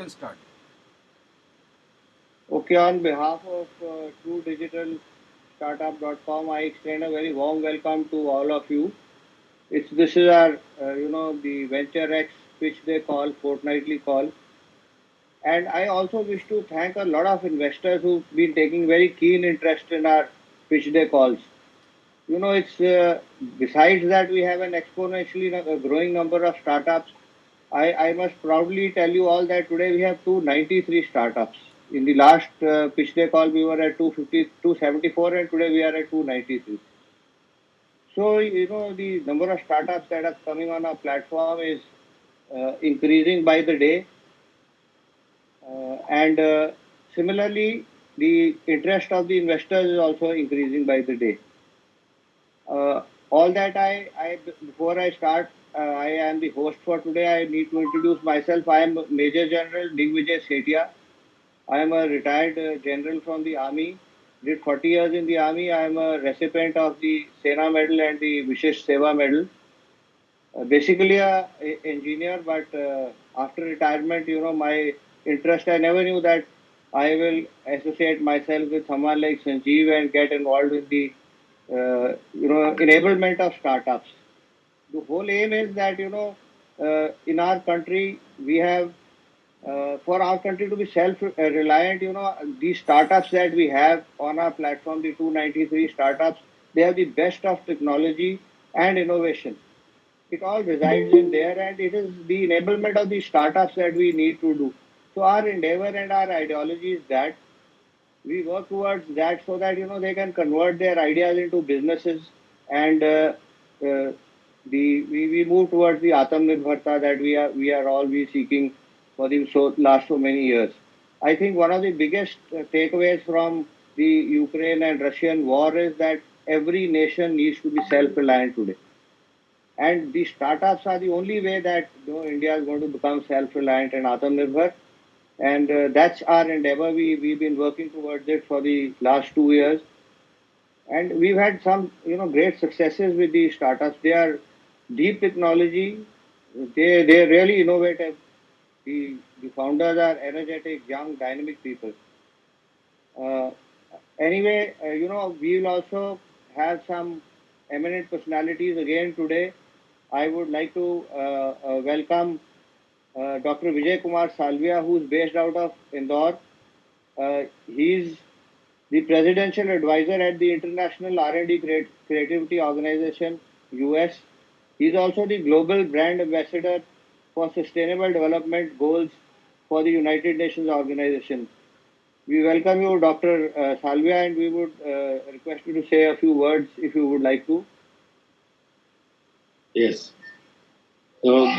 can start. Okay, on behalf of TrueDigitalStartup.com, I extend a very warm welcome to all of you. This is our, the Venture X, which they call fortnightly call. And I also wish to thank a lot of investors who've been taking very keen interest in our pitch day calls. It's besides that we have an exponentially growing number of startups. I must proudly tell you all that today we have 293 startups. In the last pitch day call, we were at 250, 274, and today we are at 293. So, the number of startups that are coming on our platform is increasing by the day. And similarly, the interest of the investors is also increasing by the day. All that before I start, I am the host for today. I need to introduce myself. I am Major General Digvijay Sethia. I am a retired general from the army. Did 40 years in the army. I am a recipient of the Sena Medal and the Vishesh Seva Medal. Basically a engineer, but after retirement, my interest, I never knew that I will associate myself with someone like Sanjeev and get involved in the, enablement of startups. The whole aim is that, in our country, we have, for our country to be self-reliant, these startups that we have on our platform, the 293 startups, they have the best of technology and innovation. It all resides in there, and it is the enablement of the startups that we need to do. So our endeavor and our ideology is that we work towards that so that they can convert their ideas into businesses, and we move towards the Atmanirbharta that we are all seeking for the last so many years. I think one of the biggest takeaways from the Ukraine and Russian war is that every nation needs to be self-reliant today. And the startups are the only way that India is going to become self-reliant and Atmanirbhar. And that's our endeavor. We've been working towards it for the last 2 years. And we've had some, great successes with the startups. They are deep technology. They're really innovative. The founders are energetic, young, dynamic people. Uh, anyway, we will also have some eminent personalities again today. I would like to welcome Dr. Vijay Kumar Salvia, who is based out of Indore. He's the presidential advisor at the International R&D Creativity Organization, US. He's also the global brand ambassador for Sustainable Development Goals for the United Nations Organization. We welcome you, Dr. Salvia, and we would request you to say a few words if you would like to. Yes. So,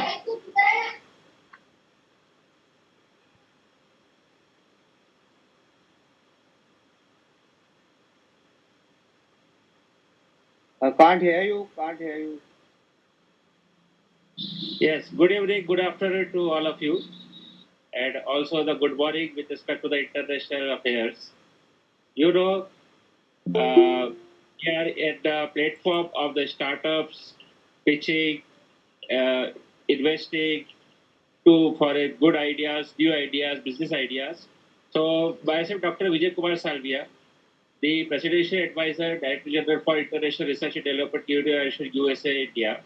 Can't hear you. Can't hear you. yes, good evening, good afternoon to all of you, and also the good morning with respect to the international affairs. You know, we are at the platform of the startups, pitching, uh, investing to for a good ideas, new ideas, business ideas. So, myself, Dr. Vijay Kumar Salvia, the Presidential Advisor, Director General for International Research and Development, University USA, India,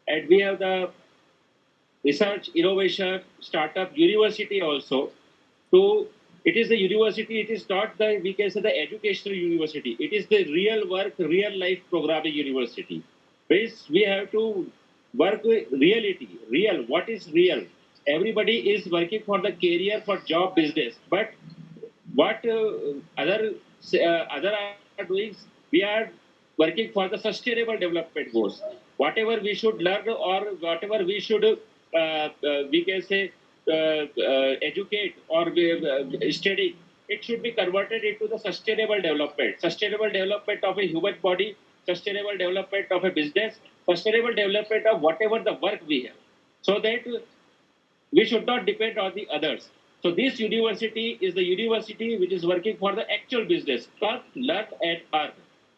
and we have the research, innovation, startup, university also. So it is the university, it is not the, we can say the educational university. It is the real work, real life programming university. Which we have to work with reality, real, what is real. Everybody is working for the career, for job, business. But what other are doing, we are working for the sustainable development goals. Whatever we should learn or whatever we should we can say educate or study, it should be converted into the sustainable development of a human body, sustainable development of a business, sustainable development of whatever the work we have, so that we should not depend on the others. So this university is the university which is working for the actual business. Come, learn and earn.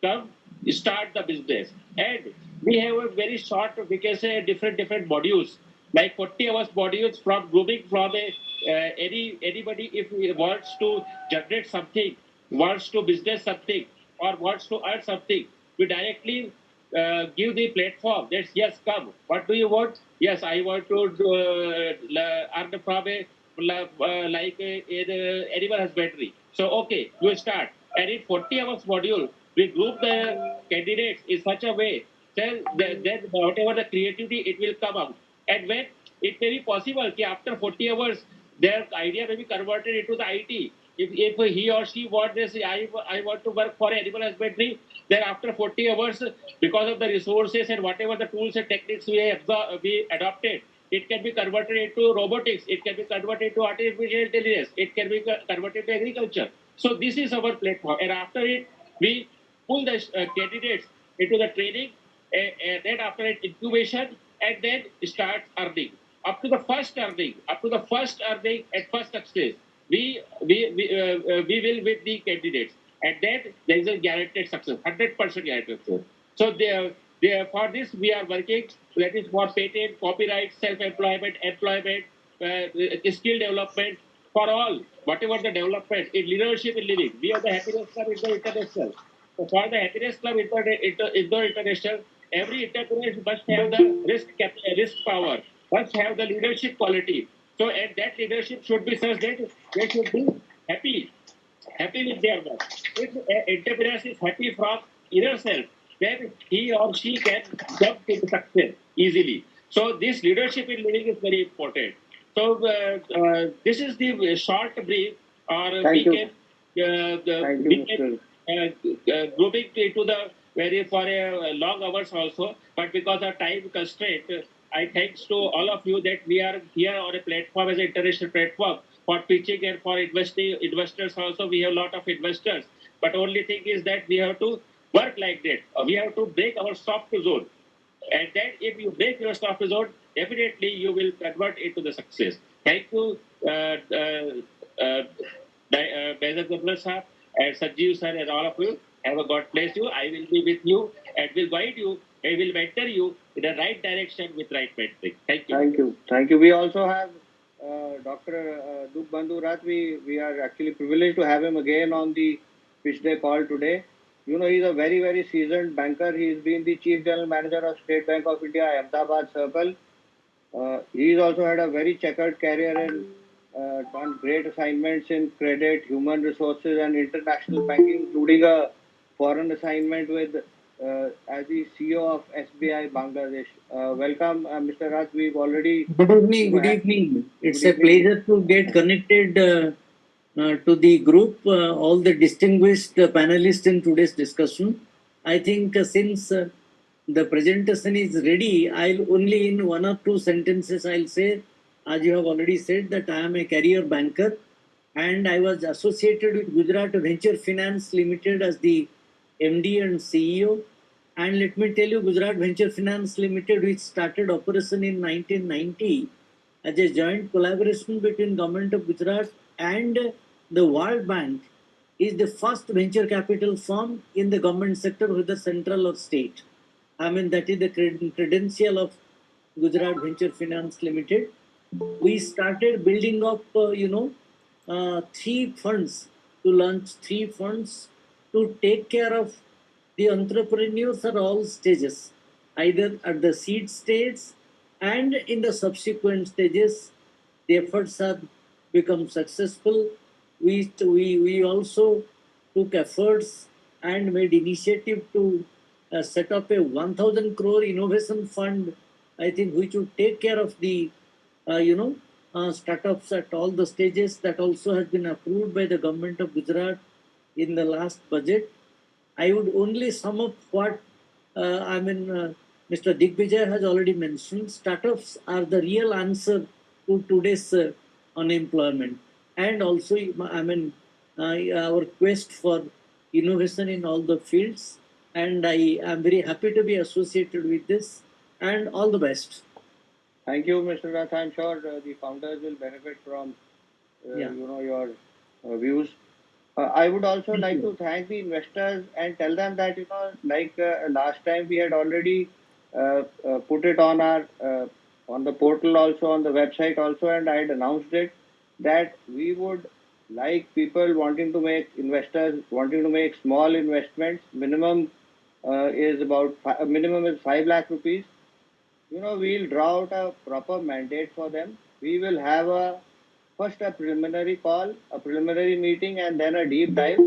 Come, start the business. And we have a very short, we can say different modules, like 40 hours modules from grooming from a anybody if he wants to generate something, wants to business something, or wants to earn something, we directly give the platform. That's yes, come. What do you want? Yes, I want to earn from a like animal husbandry. So okay, you start. And in 40 hours module, we group the candidates in such a way then whatever the creativity it will come out. And when it may be possible that after 40 hours, their idea may be converted into the IT. If he or she wants this, I want to work for animal husbandry, then after 40 hours, because of the resources and whatever the tools and techniques we adopted, it can be converted into robotics, it can be converted to artificial intelligence, it can be converted to agriculture. So this is our platform. And after it, we pull the candidates into the training, and then after it, incubation, and then start earning. Up to the first earning and first success, we will with the candidates, and then there is a guaranteed success, 100% guaranteed success. So for this we are working. That is for patent, copyright, self-employment, employment, skill development for all, whatever the development in leadership in living. We are the Happiness Club International. So for the Happiness Club International, every entrepreneur must have the risk power, must have the leadership quality. So and that leadership should be such that they should be happy, happy with their work. If an entrepreneur is happy from inner self, then he or she can jump to success easily. So this leadership in living is very important. So this is the short brief, or Thank we you. can Thank we you, can Mr. grouping into the very for a long hours also. But because of time constraint, I thanks to all of you that we are here on a platform as an international platform for pitching and for investing investors also. We have a lot of investors, but only thing is that we have to work like that. We have to break our soft zone, and then if you break your soft zone, definitely you will convert into the success. Thank you, Behzad Gabbar sir and Sanjeev sir and all of you. Have a God bless you. I will be with you and will guide you. I will mentor you in the right direction with right mentoring. Thank you. Thank you. Thank you. We also have Dr. Duk Bandhu Rath. We are actually privileged to have him again on the Pitch Day call today. You know, he's a very, very seasoned banker. He's been the Chief General Manager of State Bank of India, Ahmedabad Circle. He's also had a very checkered career and done great assignments in credit, human resources, and international banking, including a foreign assignment with as the CEO of SBI Bangladesh. Welcome, Mr. Raj. We've already. Good evening. Good evening. It's a pleasure to get connected to the group, all the distinguished panelists in today's discussion. I think since the presentation is ready, I'll only in one or two sentences I'll say, as you have already said, that I am a career banker and I was associated with Gujarat Venture Finance Limited as the MD and CEO. And let me tell you, Gujarat Venture Finance Limited, which started operation in 1990 as a joint collaboration between Government of Gujarat and the World Bank, is the first venture capital firm in the government sector, whether central or state. I mean, that is the credential of Gujarat Venture Finance Limited. We started building up, three funds, to launch three funds to take care of the entrepreneurs at all stages, either at the seed stage and in the subsequent stages. The efforts have become successful. We also took efforts and made initiative to set up a 1,000 crore innovation fund, I think, which would take care of the, startups at all the stages. That also has been approved by the government of Gujarat in the last budget. I would only sum up what Mr. Digvijay has already mentioned. Startups are the real answer to today's unemployment, and also, our quest for innovation in all the fields. And I am very happy to be associated with this. And all the best. Thank you, Mr. Rath. I'm sure the founders will benefit from your views. I would also like to thank the investors and tell them that last time we had already put it on our on the portal also, on the website also, and I had announced it. that we would like people wanting to make investors wanting to make small investments. Minimum is minimum is 5 lakh rupees. We'll draw out a proper mandate for them. We will have first a preliminary call, a preliminary meeting, and then a deep dive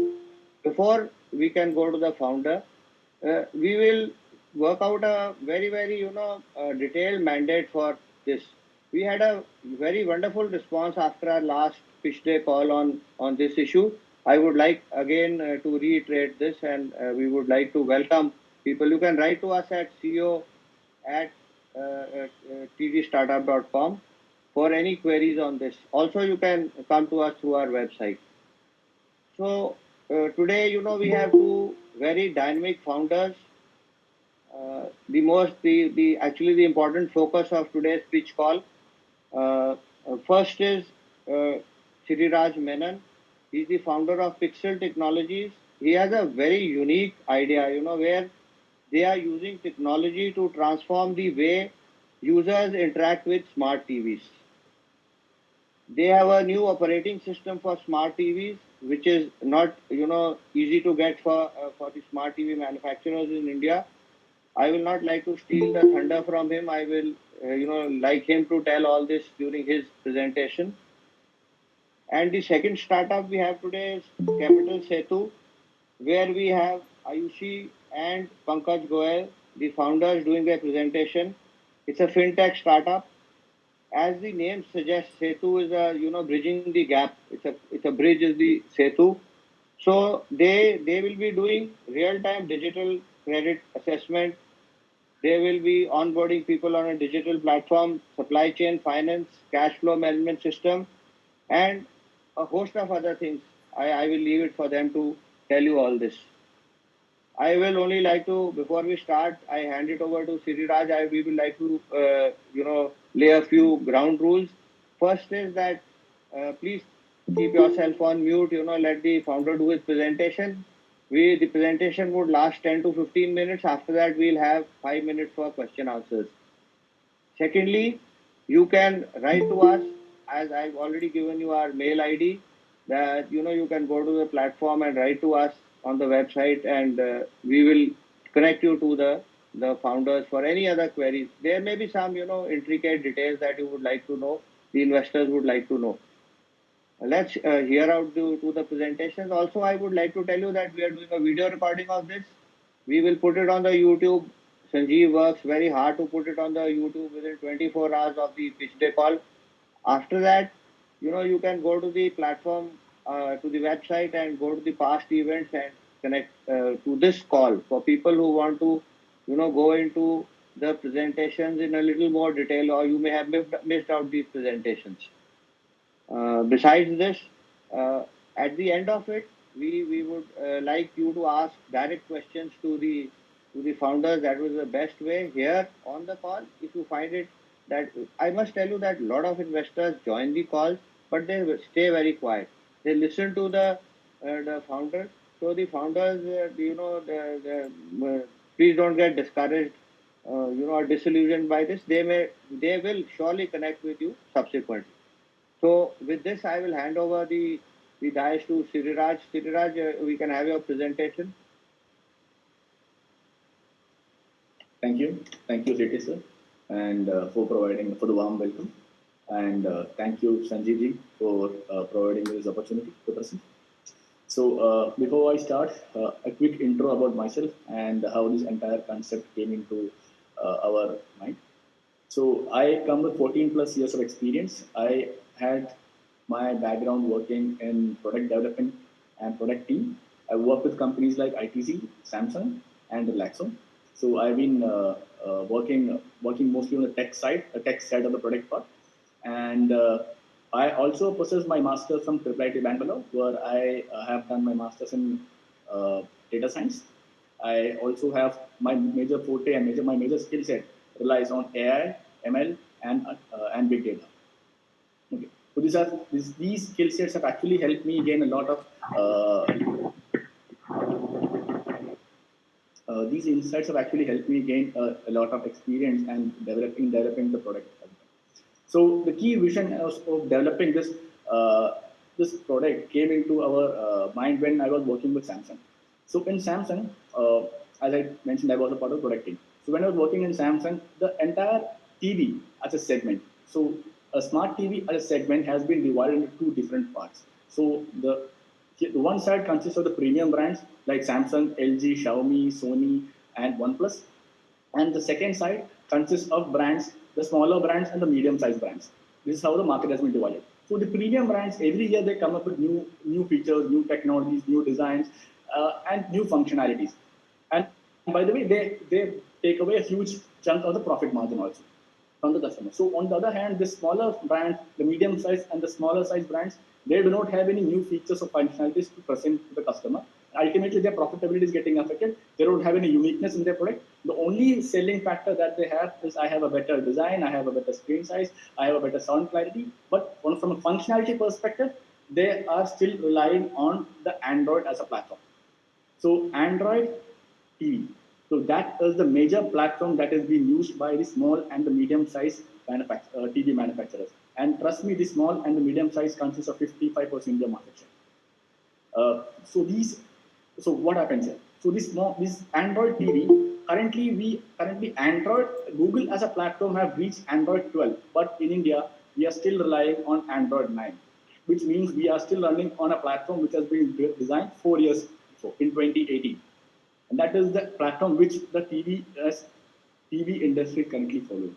before we can go to the founder. We will work out a very, very, detailed mandate for this. We had a very wonderful response after our last pitch day call on this issue. I would like again to reiterate this, and we would like to welcome people. You can write to us at CEO at tgstartup.com for any queries on this. Also, you can come to us through our website. So today, we have two very dynamic founders. The actually the important focus of today's pitch call. First is Sriraj Menon. He's the founder of Pixel Technologies. He has a very unique idea, where they are using technology to transform the way users interact with smart TVs. They have a new operating system for smart TVs, which is not easy to get for the smart TV manufacturers in India. I will not like to steal the thunder from him. I will like him to tell all this during his presentation. And the second startup we have today is Capital Setu, where we have Ayushi and Pankaj Goel, the founders, doing their presentation. It's a fintech startup. As the name suggests, Setu is a bridging the gap. It's a bridge is the Setu. So they will be doing real time digital credit assessment. They will be onboarding people on a digital platform, supply chain finance, cash flow management system, and a host of other things. I will leave it for them to tell you all this. I will only like to, before we start, I hand it over to Siriraj. We will like to, lay a few ground rules. First is that please keep yourself on mute. Let the founder do his presentation. The presentation would last 10 to 15 minutes. After that, we'll have 5 minutes for question answers. Secondly, you can write to us, as I've already given you our mail ID, that you can go to the platform and write to us on the website, and we will connect you to the founders for any other queries. There may be some intricate details that you would like to know, the investors would like to know. Let's hear out to the presentations. Also, I would like to tell you that we are doing a video recording of this. We will put it on the YouTube. Sanjeev works very hard to put it on the YouTube within 24 hours of the pitch day call. After that, you can go to the platform, to the website, and go to the past events and connect to this call for people who want to, go into the presentations in a little more detail, or you may have missed out these presentations. Besides this, at the end of it, we would like you to ask direct questions to the founders. That was the best way here on the call. If you find it that, I must tell you that a lot of investors join the calls, but they stay very quiet. They listen to the founders. So the founders, please don't get discouraged, or disillusioned by this. They will surely connect with you subsequently. So with this, I will hand over the dice to Siriraj. Siriraj, we can have your presentation. Thank you, Seti sir, and for the warm welcome, and thank you, Sanjeev ji, for providing this opportunity to present. So before I start, a quick intro about myself and how this entire concept came into our mind. So I come with 14 plus years of experience. I had my background working in product development and product team. I worked with companies like ITC, Samsung, and Relaxo. So I've been working mostly on the tech side of the product part, and I also possess my master's from IIIT Bangalore, where I have done my master's in data science. I also have my major forte and my major skill set relies on AI, ML, and big data. Okay. So these skill sets have actually helped me gain a lot of these insights have actually helped me gain a lot of experience and developing the product. So the key vision of developing this this product came into our mind when I was working with Samsung. So in Samsung, as I mentioned, I was a part of product team. So when I was working in Samsung, the entire TV as a segment. So a smart TV as a segment has been divided into two different parts. So the one side consists of the premium brands like Samsung, LG, Xiaomi, Sony, and OnePlus. And the second side consists of brands, the smaller brands and the medium-sized brands. This is how the market has been divided. So the premium brands, every year they come up with new features, new technologies, new designs, and new functionalities. And by the way, they take away a huge chunk of the profit margin also from the customer. So on the other hand, the smaller brands, the medium size and the smaller size brands, they do not have any new features or functionalities to present to the customer. Ultimately, their profitability is getting affected. They don't have any uniqueness in their product. The only selling factor that they have is I have a better design, I have a better screen size, I have a better sound clarity. But from a functionality perspective, they are still relying on the Android as a platform. So Android TV. So that is the major platform that is being used by the small and the medium-sized TV manufacturers. And trust me, the small and the medium-sized consists of 55% of the market share. So what happens here? So this Android TV, currently Android, Google as a platform have reached Android 12, but in India, we are still relying on Android 9, which means we are still running on a platform which has been designed 4 years before, in 2018. And that is the platform which the TV industry currently follows.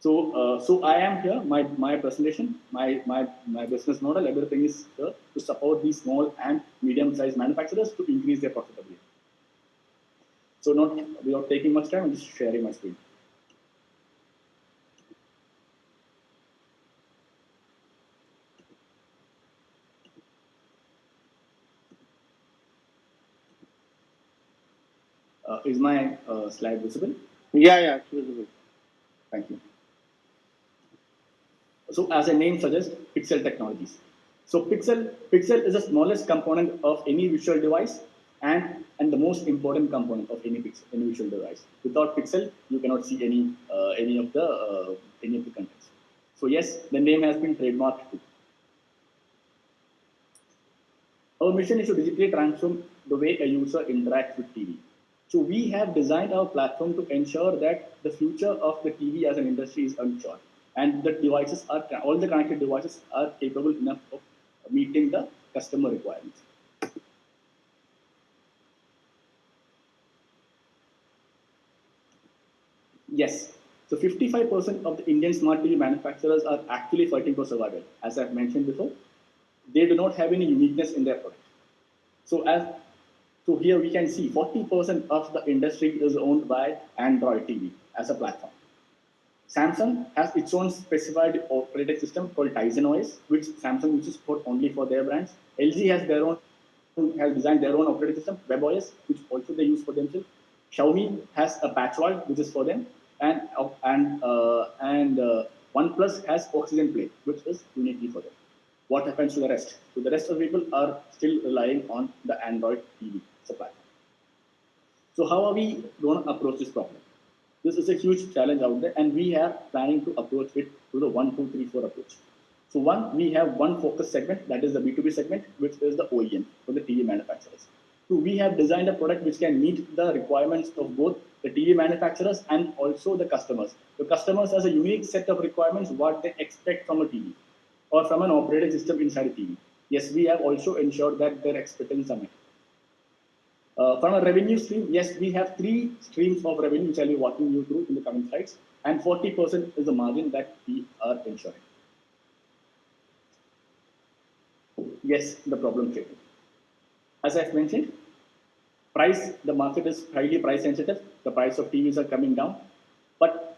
So I am here. My presentation, my business model, everything is here to support these small and medium-sized manufacturers to increase their profitability. So not without taking much time, I'm just sharing my screen. Is my slide visible? Yeah, it's visible. Thank you. So as the name suggests, Pixel Technologies. So Pixel is the smallest component of any visual device and the most important component of any visual device. Without Pixel, you cannot see any of the contents. So yes, the name has been trademarked too. Our mission is to digitally transform the way a user interacts with TV. So we have designed our platform to ensure that the future of the TV as an industry is unsure, and the all the connected devices are capable enough of meeting the customer requirements. Yes. So 55% of the Indian smart TV manufacturers are actually fighting for survival. As I've mentioned before, they do not have any uniqueness in their product. So here we can see 40% of the industry is owned by Android TV as a platform. Samsung has its own specified operating system called Tizen OS, which Samsung uses only for their brands. LG has designed their own operating system, WebOS, which also they use for themselves. Xiaomi has a Patchwork, which is for them, and OnePlus has Oxygen Play, which is uniquely for them. What happens to the rest? So the rest of the people are still relying on the Android TV supply. So how are we going to approach this problem? This is a huge challenge out there, and we are planning to approach it through the 1, 2, 3, 4 approach. So we have one focus segment, that is the B2B segment, which is the OEM for the TV manufacturers. So we have designed a product which can meet the requirements of both the TV manufacturers and also the customers. The customers has a unique set of requirements, what they expect from a TV or from an operating system inside a TV. Yes, we have also ensured that their expectations are met. From a revenue stream, yes, we have 3 streams of revenue, which I'll be walking you through in the coming slides, and 40% is the margin that we are ensuring. Yes, the problem statement. As I've mentioned, the market is highly price sensitive. The price of TVs are coming down, but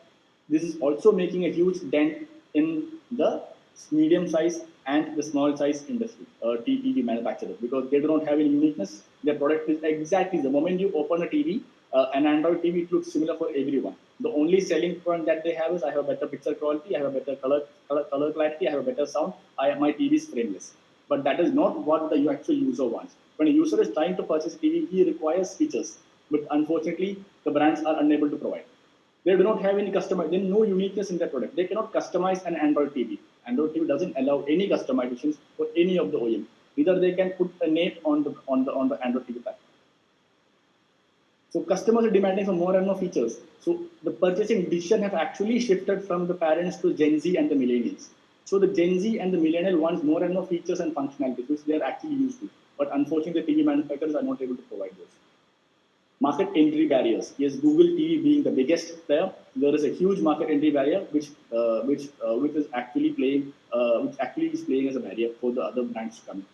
this is also making a huge dent in the medium size and the small size industry, TV manufacturers, because they do not have any uniqueness. Their product is exactly the moment you open a TV, an Android TV, it looks similar for everyone. The only selling point that they have is I have a better picture quality, I have a better color clarity, I have a better sound, my TV is frameless. But that is not what the actual user wants. When a user is trying to purchase a TV, he requires features, but unfortunately, the brands are unable to provide. They do not have any customer. There's no uniqueness in their product. They cannot customize an Android TV. Android TV doesn't allow any customizations for any of the OEM. Either they can put a name on the Android TV platform. So customers are demanding for more and more features. So the purchasing decision have actually shifted from the parents to Gen Z and the millennials. So the Gen Z and the millennial wants more and more features and functionalities, which they are actually used to. But unfortunately, the TV manufacturers are not able to provide those. Market entry barriers. Yes, Google TV being the biggest player, there is a huge market entry barrier, which is actually playing, which actually is playing as a barrier for the other brands to come in.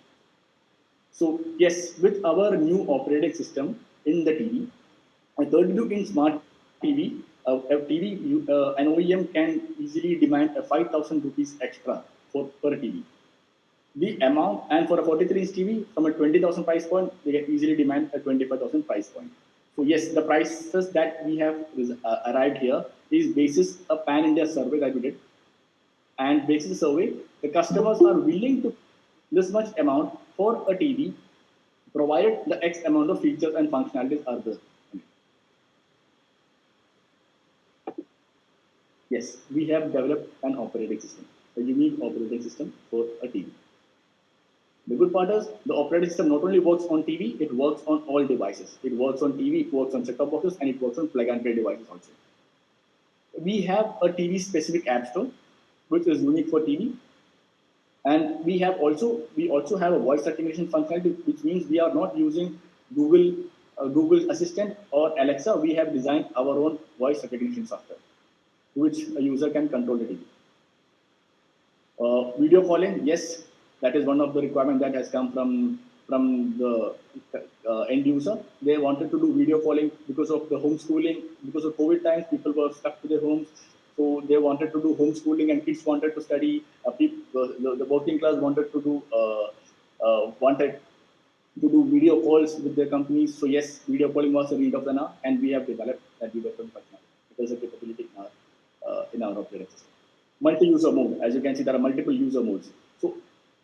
So yes, with our new operating system in the TV, a 32-inch smart TV, an OEM can easily demand a 5,000 rupees extra per TV. The amount, and for a 43-inch TV, from a 20,000 price point, they can easily demand a 25,000 price point. So yes, the prices that we have arrived here is basis a pan-India survey that we did. And basis the survey, the customers are willing to this much amount for a TV, provided the X amount of features and functionalities are there. Yes, we have developed an operating system, a unique operating system for a TV. The good part is the operating system not only works on TV, it works on all devices. It works on TV, it works on set-top boxes, and it works on plug-and-play devices also. We have a TV-specific app store, which is unique for TV. And we also have a voice recognition functionality, which means we are not using Google Assistant or Alexa. We have designed our own voice recognition software, which a user can control the TV. Video calling, yes, that is one of the requirements that has come from the end user. They wanted to do video calling because of the homeschooling. Because of COVID times, people were stuck to their homes. So they wanted to do homeschooling, and kids wanted to study. The working class wanted to do video calls with their companies. So yes, video calling was a need of the hour, and we have developed that video calling functionality. It is a capability in our operating system. Multi-user mode. As you can see, there are multiple user modes. So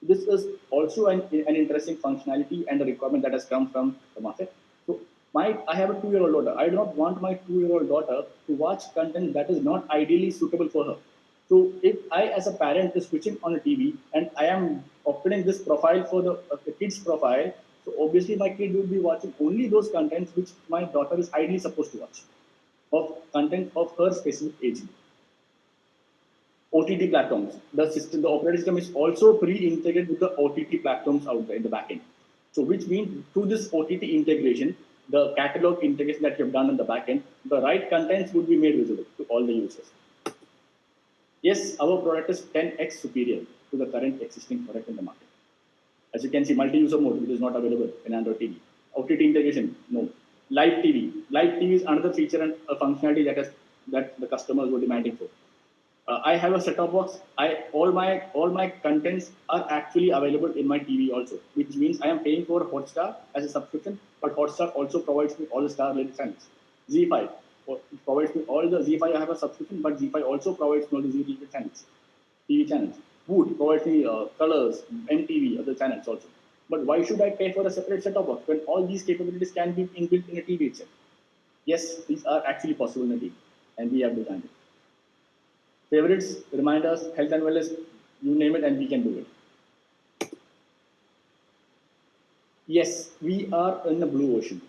this is also an interesting functionality and a requirement that has come from the market. So I have a 2-year-old daughter. I do not want my 2-year-old daughter to watch content that is not ideally suitable for her. So if I, as a parent, is switching on a TV and I am opening this profile for the kid's profile, so obviously my kid will be watching only those contents which my daughter is ideally supposed to watch, of content of her specific age. OTT platforms. The operating system is also pre-integrated with the OTT platforms out there in the backend. So which means through this OTT integration, the catalog integration that you have done on the backend, the right contents would be made visible to all the users. Yes, our product is 10x superior to the current existing product in the market. As you can see, multi-user mode, which is not available in Android TV. OTT integration, no. Live TV. Live TV is another feature and a functionality that the customers were demanding for. I have a set-top box. All my contents are actually available in my TV also, which means I am paying for Hotstar as a subscription, but Hotstar also provides me all the star-related channels. ZEE5 provides me all the ZEE5. I have a subscription, but ZEE5 also provides me all the ZEE-related channels, TV channels. Voot provides me colors, MTV, other channels also. But why should I pay for a separate set-top box when all these capabilities can be inbuilt in a TV itself? Yes, these are actually possible in a TV, and we have designed it. Favorites, reminders, health and wellness, you name it, and we can do it. Yes, we are in the blue ocean.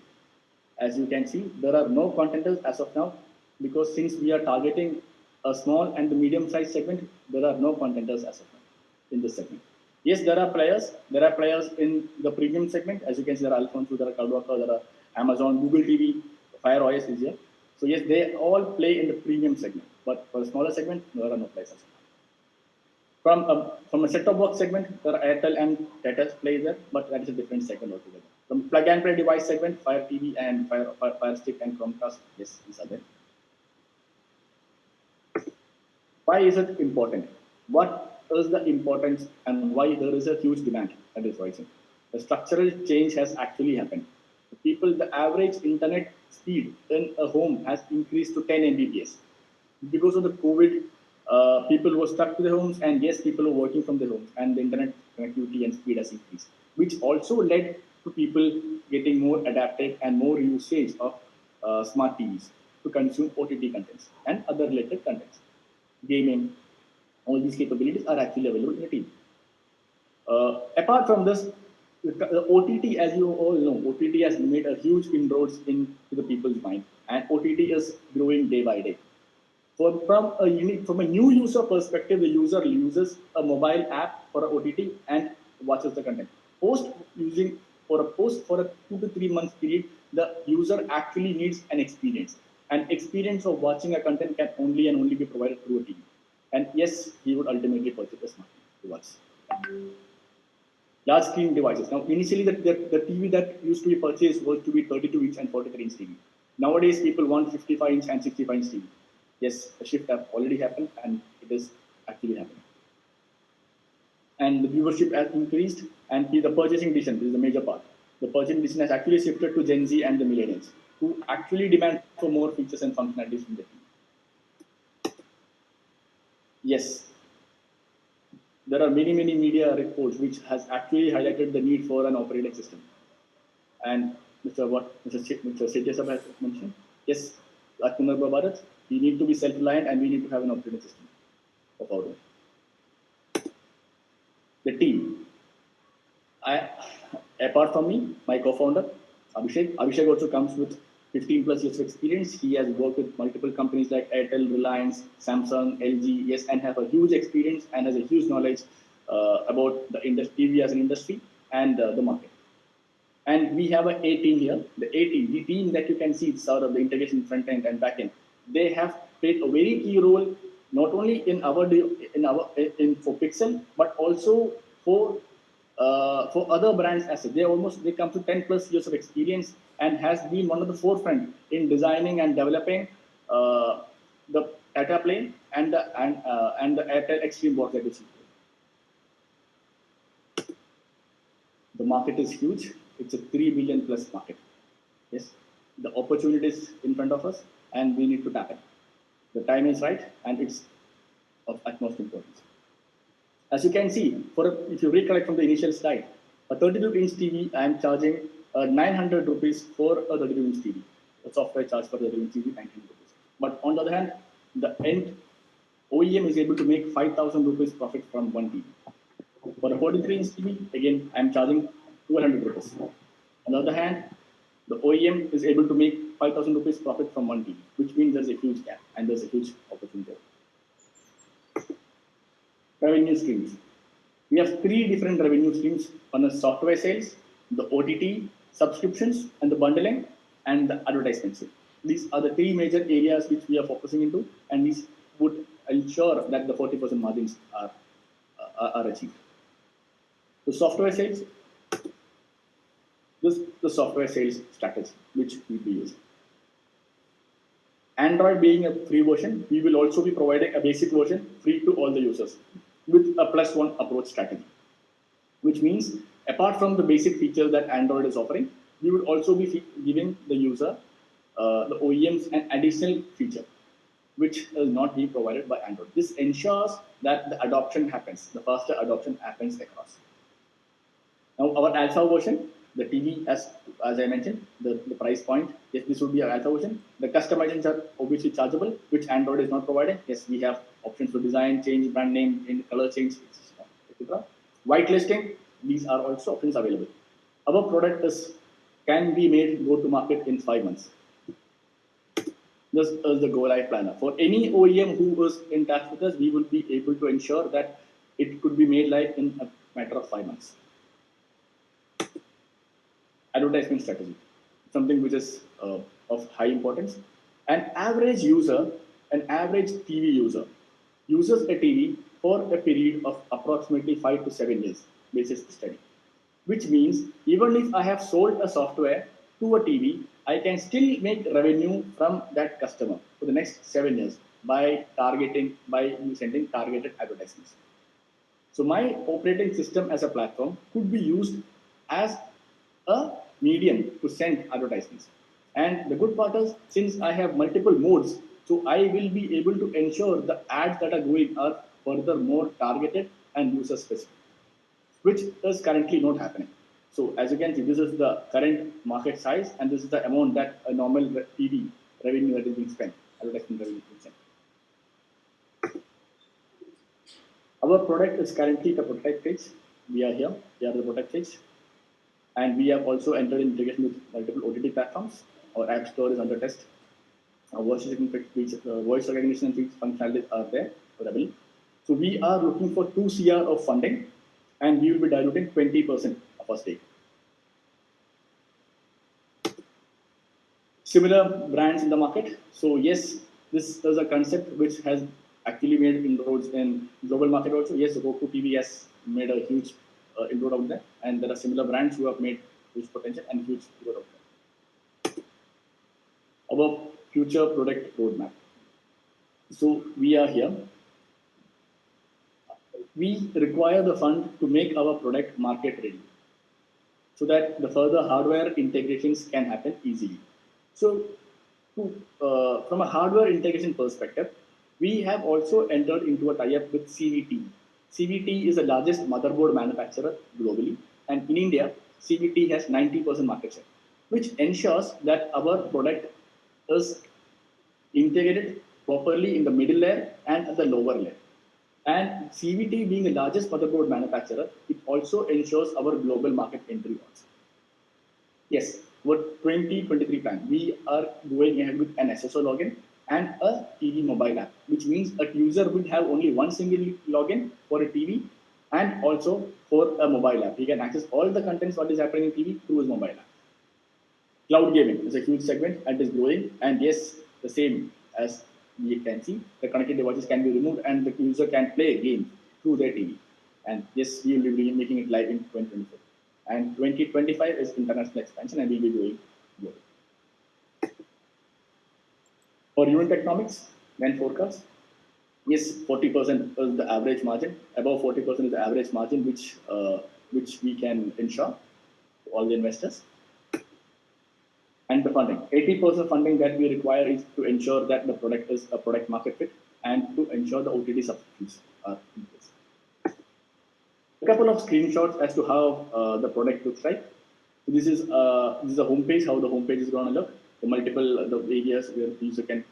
As you can see, there are no contenders as of now, because since we are targeting a small and the medium-sized segment, there are no contenders as of now in this segment. Yes, there are players. There are players in the premium segment. As you can see, there are Alphonso, there are Cloudwalker, there are Amazon, Google TV, Fire OS is here. So yes, they all play in the premium segment. But for a smaller segment, there are no players. From a set-top box segment, there are Airtel and Tata play there, but that is a different segment altogether. From plug-and-play device segment, Fire TV and Fire Stick and Chromecast, yes, these are there. Why is it important? What is the importance and why there is a huge demand that is rising? The structural change has actually happened. The average internet speed in a home has increased to 10 Mbps. Because of the COVID, people were stuck to their homes, and yes, people were working from their homes, and the internet connectivity and speed has increased, which also led to people getting more adapted and more usage of smart TVs. to consume OTT contents and other related contents. Gaming, all these capabilities are actually available in the TV. Apart from this, the OTT, as you all know, OTT has made a huge inroads into the people's mind, and OTT is growing day by day. From a new user perspective, the user uses a mobile app for a OTT and watches the content. Post for a 2 to 3 month period, the user actually needs an experience. An experience of watching a content can only and only be provided through a TV. And yes, he would ultimately purchase a smart device. Large screen devices. Now, initially, the TV that used to be purchased was to be 32-inch and 43-inch TV. Nowadays, people want 55-inch and 65-inch TV. Yes, the shift has already happened, and it is actually happening. And the viewership has increased, and the purchasing decision, this is the major part. The purchasing decision has actually shifted to Gen Z and the millennials, who actually demand for more features and functionalities from the TV. Yes, there are many media reports which has actually highlighted the need for an operating system. And Mr. Sethi has mentioned, yes, Atmanirbhar Bharat, we need to be self-reliant and we need to have an operating system of our own. The team. Apart from me, my co-founder, Abhishek also comes with 15 plus years of experience. He has worked with multiple companies like Airtel, Reliance, Samsung, LG, yes, and have a huge experience and has a huge knowledge about the TV as an industry and the market. And we have an A team here. The A team, the team that you can see, it's sort of the integration front end and back end. They have played a very key role not only for Pixel, but also for other brands as well. They come to 10 plus years of experience and has been one of the forefront in designing and developing the Tata Plane and the Airtel Extreme box that you see. The market is huge. It's a 3 billion plus market. Yes, the opportunity is in front of us, and we need to tap it. The time is right, and it's of utmost importance. As you can see, if you recollect from the initial slide, a 32-inch TV, I am charging 900 rupees for a 32-inch TV. The software charge for the 32-inch TV, 900 rupees. But on the other hand, the end OEM is able to make 5,000 rupees profit from one TV. For a 43-inch TV, again, I am charging 200 rupees. On the other hand, the OEM is able to make 5,000 rupees profit from one TV, which means there's a huge gap and there's a huge opportunity. Revenue streams. We have 3 different revenue streams on the software sales, the OTT, subscriptions, and the bundling, and the advertisements. These are the 3 major areas which we are focusing into, and these would ensure that the 40% margins are achieved. The software sales, this is the software sales strategy which we will be using. Android being a free version, we will also be providing a basic version free to all the users with a +1 approach strategy, which means apart from the basic features that Android is offering, we will also be giving the user, the OEMs, an additional feature which is not being provided by Android. This ensures that the adoption happens, the faster adoption happens across. Now, our alpha version, the TV, as I mentioned, the price point, yes, this would be our alpha version. The customizations are obviously chargeable, which Android is not providing. Yes, we have options for design, change brand name, and color change, etc. Whitelisting, these are also options available. Our product can be made go to market in 5 months. This is the go live planner. For any OEM who is in touch with us, we will be able to ensure that it could be made live in a matter of 5 months. Advertisement strategy, something which is of high importance. An average user, an average TV user, uses a TV for a period of approximately 5 to 7 years, basis study. Which means even if I have sold a software to a TV, I can still make revenue from that customer for the next 7 years by sending targeted advertisements. So my operating system as a platform could be used as a medium to send advertisements. And the good part is, since I have multiple modes, so I will be able to ensure the ads that are going are further more targeted and user specific, which is currently not happening. So as you can see, this is the current market size, and this is the amount that a normal TV revenue that is being spent, advertisement revenue being spent. Our product is currently the prototype phase. We are here. We are the prototype phase. And we have also entered in integration with multiple OTT platforms. Our app store is under test. Our voice recognition and speech functionalities are there, available. So we are looking for 2 CR of funding, and we will be diluting 20% of our stake. Similar brands in the market. So yes, this is a concept which has actually made inroads in global market also. Yes, Roku TV has made a huge inroad out there, and there are similar brands who have made huge potential and huge inroad out there. Our future product roadmap. So we are here. We require the fund to make our product market ready, so that the further hardware integrations can happen easily. So, from a hardware integration perspective, we have also entered into a tie-up with CVT. CVT is the largest motherboard manufacturer globally, and in India, CVT has 90% market share, which ensures that our product is integrated properly in the middle layer and at the lower layer. And CVT being the largest motherboard manufacturer, it also ensures our global market entry also. Yes, for 2023 plan, we are going ahead with an SSO login and a TV mobile app, which means a user will have only one single login for a TV and also for a mobile app. He can access all the contents what is happening in TV through his mobile app. Cloud gaming is a huge segment and is growing. And yes, the same as you can see, the connected devices can be removed and the user can play games through their TV. And yes, we will be making it live in 2024. And 2025 is international expansion, and we will be doing global. For unit economics and forecast, yes, 40% is the average margin. Above 40% is the average margin which we can ensure to all the investors. And the funding, 80% funding that we require is to ensure that the product is a product market fit and to ensure the OTT subscriptions are in place. A couple of screenshots as to how the product looks like. So this is a homepage, how the homepage is going to look. The multiple areas where the user can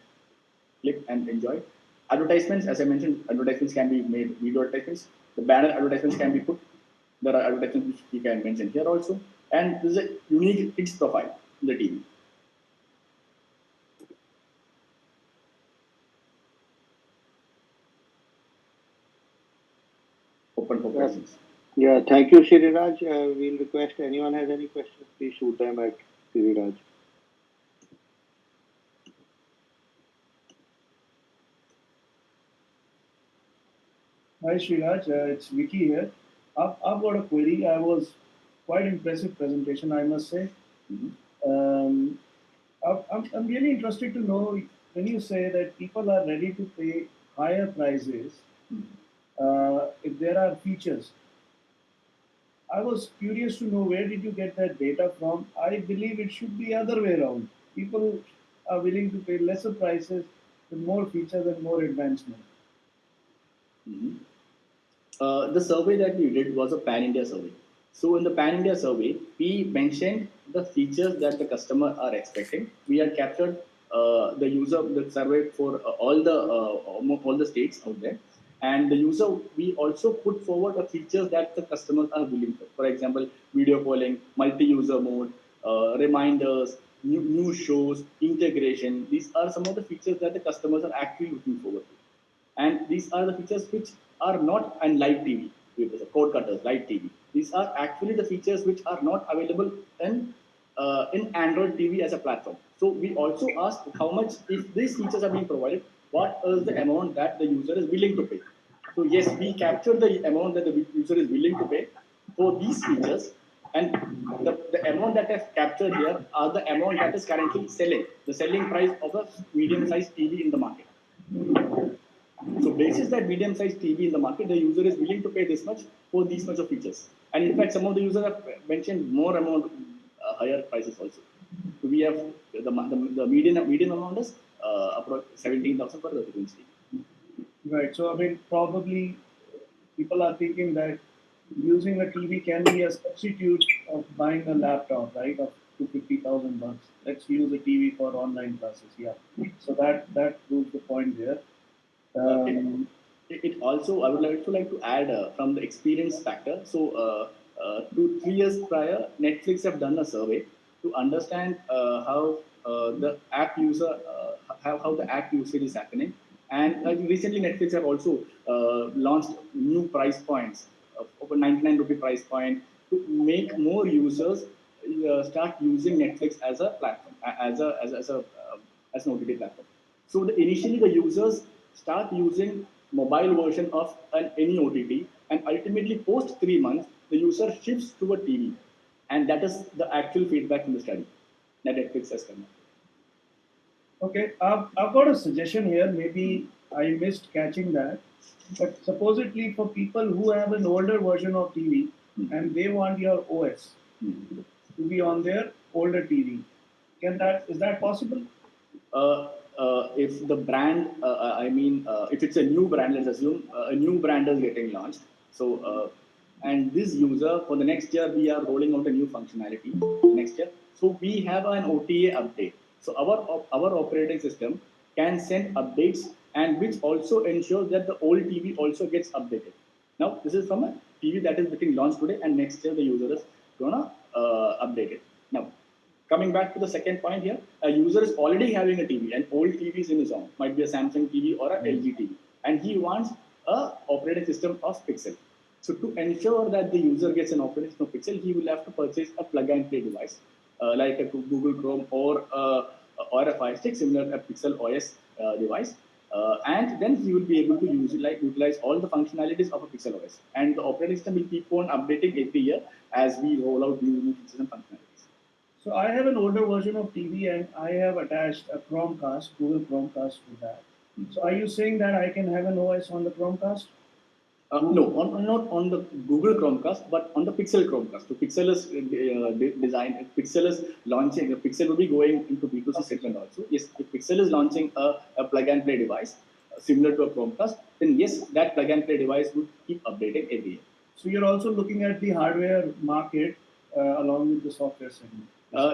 click and enjoy. Advertisements, as I mentioned, advertisements can be made, video advertisements. The banner advertisements can be put. There are advertisements which you can mention here also. And this is a unique kids profile in the TV. Open for questions. Yeah, thank you, Shiriraj. We'll request anyone has any questions, please shoot them at Shiriraj. Hi Sriraj, it's Vicky here. I've got a query. I was quite impressive presentation, I must say. I'm really interested to know when you say that people are ready to pay higher prices if there are features. I was curious to know where did you get that data from? I believe it should be other way around. People are willing to pay lesser prices with more features and more advancement. The survey that we did was a pan-India survey. So in the pan-India survey, we mentioned the features that the customer are expecting. We had captured the survey for all the states out there. And the user, we also put forward the features that the customers are willing for. For example, video calling, multi-user mode, reminders, new shows, integration. These are some of the features that the customers are actually looking forward to. And these are the features which are not on live TV, cord cutters, live TV. These are actually the features which are not available in Android TV as a platform. So we also asked how much, if these features are being provided, what is the amount that the user is willing to pay. So yes, we captured the amount that the user is willing to pay for these features, and the amount that I've captured here are the amount that is currently selling, the selling price of a medium-sized TV in the market. So basis that medium-sized TV in the market, the user is willing to pay this much for these much of features. And in fact, some of the users have mentioned more amount, higher prices also. So we have the median amount is about 17,000 per residence TV. Right. So I mean, probably people are thinking that using a TV can be a substitute of buying a laptop, right, of $250,000. let's use a TV for online classes. Yeah. So that proves the point there. It also, I would like to add from the experience factor. So, 2 3 years prior, Netflix have done a survey to understand how the app user, how the app usage is happening. And recently, Netflix have also launched new price points, over 99 rupee price point, to make more users start using Netflix as a platform, as an OTT platform. So initially the users start using mobile version of any OTT, and ultimately post 3 months the user shifts to a TV, and that is the actual feedback from the study that Netflix has come up. Okay, I've got a suggestion here. Maybe I missed catching that. But supposedly for people who have an older version of TV and they want your OS to be on their older TV, is that possible? If the brand, if it's a new brand, let's assume a new brand is getting launched. So, and this user for the next year, we are rolling out a new functionality next year. So we have an OTA update. So our operating system can send updates, and which also ensures that the old TV also gets updated. Now, this is from a TV that is getting launched today, and next year the user is gonna update it. Now, coming back to the second point here, a user is already having a TV, an old TV is in his home, might be a Samsung TV or a LG TV, and he wants a operating system of Pixel. So to ensure that the user gets an operating system of Pixel, he will have to purchase a plug-and-play device, like a Google Chrome or a Fire Stick, similar to a Pixel OS device. And then he will be able to utilize all the functionalities of a Pixel OS. And the operating system will keep on updating every year as we roll out new features and functionalities. So I have an older version of TV and I have attached a Chromecast, Google Chromecast to that. So are you saying that I can have an OS on the Chromecast? No, not on the Google Chromecast, but on the Pixel Chromecast. So Pixel is designed. Pixel is launching. Pixel will be going into B2C segment also. Yes, if Pixel is launching a plug-and-play device similar to a Chromecast, then yes, that plug-and-play device would keep updating every year. So you're also looking at the hardware market along with the software segment.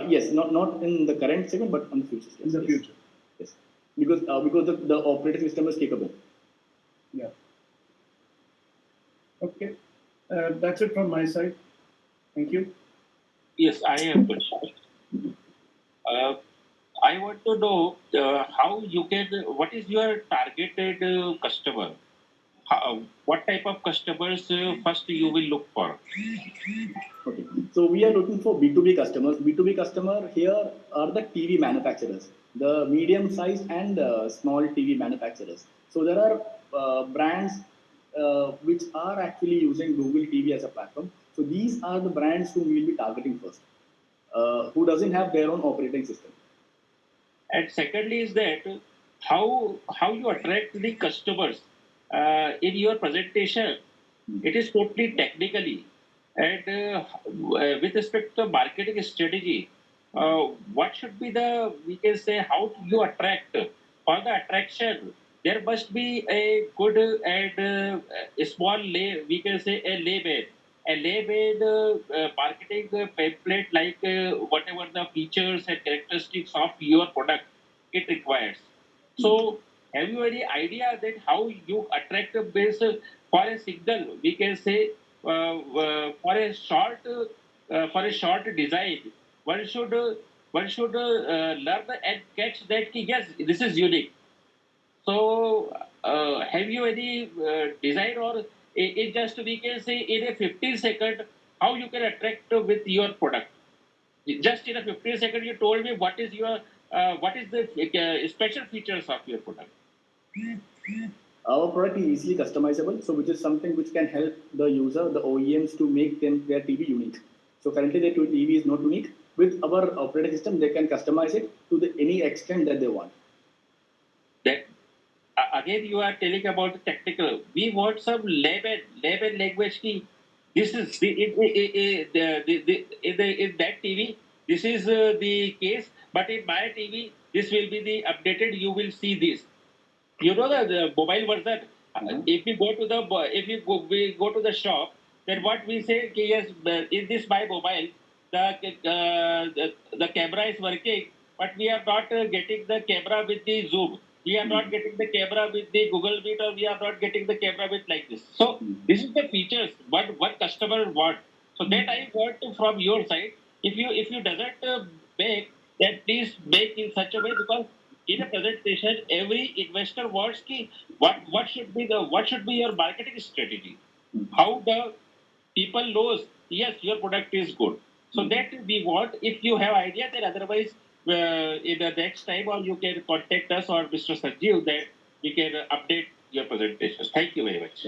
Yes, not in the current segment, but on the future. In the future. Yes, because the operating system is capable. Yeah. Okay. That's it from my side. Thank you. Yes, I have a question. I want to know how you can. What is your targeted customer? What type of customers first you will look for? Okay. So we are looking for B2B customers. B2B customer here are the TV manufacturers, the medium size and small TV manufacturers. So there are brands which are actually using Google TV as a platform. So these are the brands whom we will be targeting first, who doesn't have their own operating system. And secondly, is that how you attract the customers in your presentation? It is totally technically, and with respect to the marketing strategy, what should be the, we can say, how you attract? For the attraction, there must be a good and a small we can say a label marketing pamphlet, like whatever the features and characteristics of your product it requires. So, have you any idea that how you attract a base for a signal? We can say for a short design, one should learn and catch that yes, this is unique. So, have you any design, or it just we can say in a 15-second how you can attract with your product? Just in a 15-second, you told me what is your what is the special features of your product. Our product is easily customizable, so which is something which can help the user, the OEMs, to make their TV unique. So currently their TV is not unique. With our operating system, they can customize it to any extent that they want. That again, you are telling about the technical. We want some label language key. This is in that TV. This is the case, but in my TV, this will be the updated. You will see this. You know the mobile version. If we go to we go to the shop, then what we say? Okay, yes, in this my mobile, the camera is working, but we are not getting the camera with the zoom. We are not getting the camera with the Google Meet, or we are not getting the camera with like this. So this is the features what customer want. So that I want from your side. If you doesn't make, then please make in such a way, because in a presentation every investor wants ki what should be your marketing strategy, how the people knows yes your product is good. So that we want. If you have idea, then otherwise in the next time, or you can contact us or Mr. Sanjeev, that we can update your presentations. Thank you very much.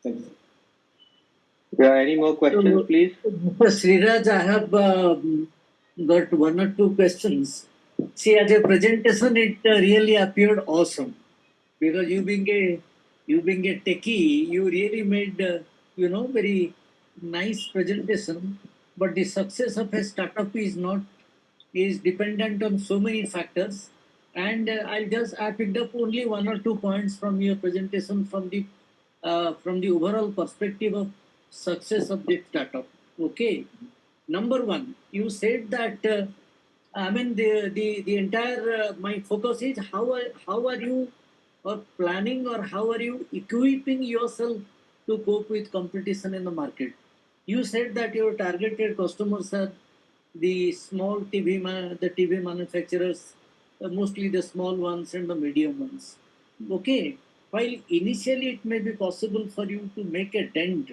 Thank you. Yeah, any more questions, please? Mr. Sriraj, I have got one or two questions. See, as a presentation, it really appeared awesome, because you being a techie, you really made very nice presentation. But the success of a startup is dependent on so many factors. And I picked up only one or two points from your presentation from the overall perspective of success of the startup. Okay. Number one, you said that the entire my focus is how are you or planning, or how are you equipping yourself to cope with competition in the market. You said that your targeted customers are the small the TV manufacturers, mostly the small ones and the medium ones. Okay, while initially it may be possible for you to make a dent,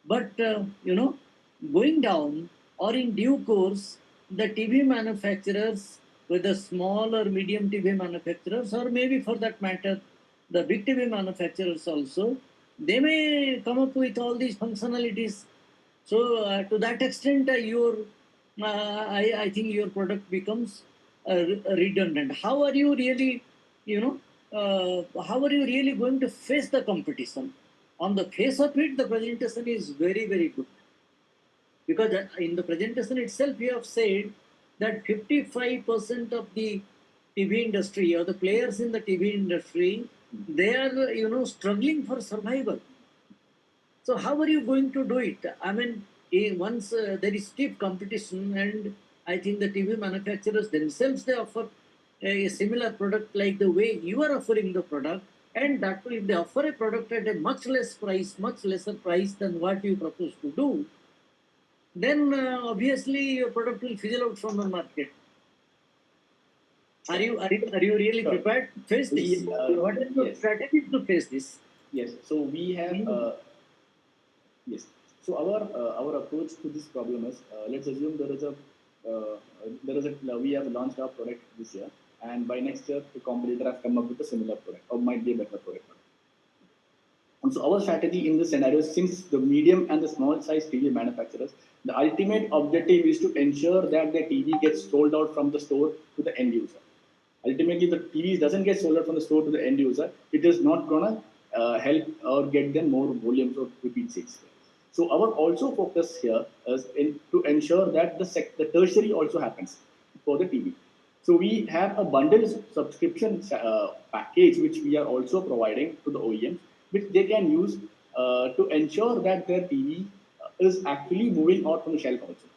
but going down, or in due course, the TV manufacturers, whether small or medium TV manufacturers, or maybe for that matter, the big TV manufacturers also, they may come up with all these functionalities. So to that extent, I think your product becomes redundant. How are you really, how are you really going to face the competition? On the face of it, the presentation is very, very good, because in the presentation itself, you have said that 55% of the TV industry, or the players in the TV industry, they are struggling for survival. So how are you going to do it? I mean, once there is stiff competition, and I think the TV manufacturers themselves, they offer a similar product like the way you are offering the product, and that too, if they offer a product at a much lesser price than what you propose to do, then obviously your product will fizzle out from the market. Are you really Sure. prepared to face this? What is your Yes. strategy to face this? Yes. So we have yes. So our approach to this problem is, let's assume we have launched our product this year, and by next year the competitor has come up with a similar product, or might be a better product. And so our strategy in this scenario, since the medium and the small size TV manufacturers, the ultimate objective is to ensure that the TV gets sold out from the store to the end user. Ultimately, the TV doesn't get sold out from the store to the end user. It is not gonna help or get them more volumes of repeat sales. So our also focus here is to ensure that the tertiary also happens for the TV. So we have a bundle subscription package which we are also providing to the OEMs, which they can use to ensure that their TV is actually moving out from the shelf also.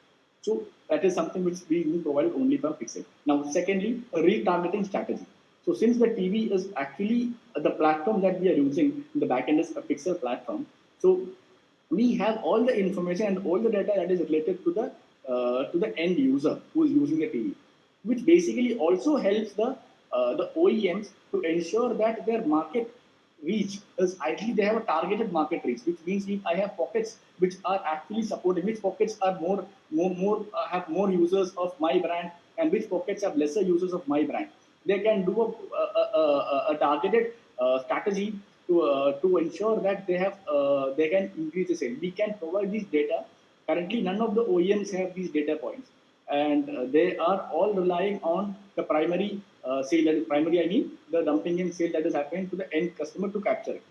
So that is something which we will provide only from Pixel. Now, secondly, a retargeting strategy. So since the TV is actually the platform that we are using in the backend is a Pixel platform, so we have all the information and all the data that is related to the end user who is using the TV, which basically also helps the OEMs to ensure that their market reach is ideally they have a targeted market reach, which means if I have pockets which are actually supporting, which pockets are have more users of my brand, and which pockets have lesser users of my brand. They can do a targeted strategy to ensure that they can increase the sale. We can provide these data. Currently, none of the OEMs have these data points, and they are all relying on the primary sale. That is primary, I mean the dumping in sale that is happening to the end customer to capture it.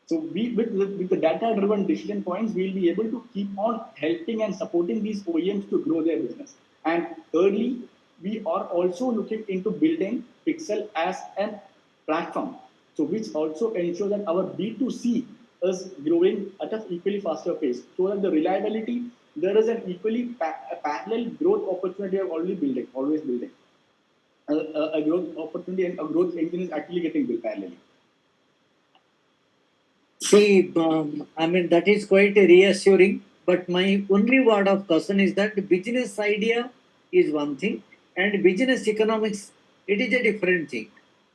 So with the data-driven decision points, we'll be able to keep on helping and supporting these OEMs to grow their business. And thirdly, we are also looking into building Pixel as a platform, so which also ensures that our B2C is growing at an equally faster pace, so that the reliability there is an equally a parallel growth opportunity of always building. A growth opportunity and a growth engine is actually getting built parallelly. See, I mean, that is quite reassuring. But my only word of caution is that the business idea is one thing, and business economics, it is a different thing.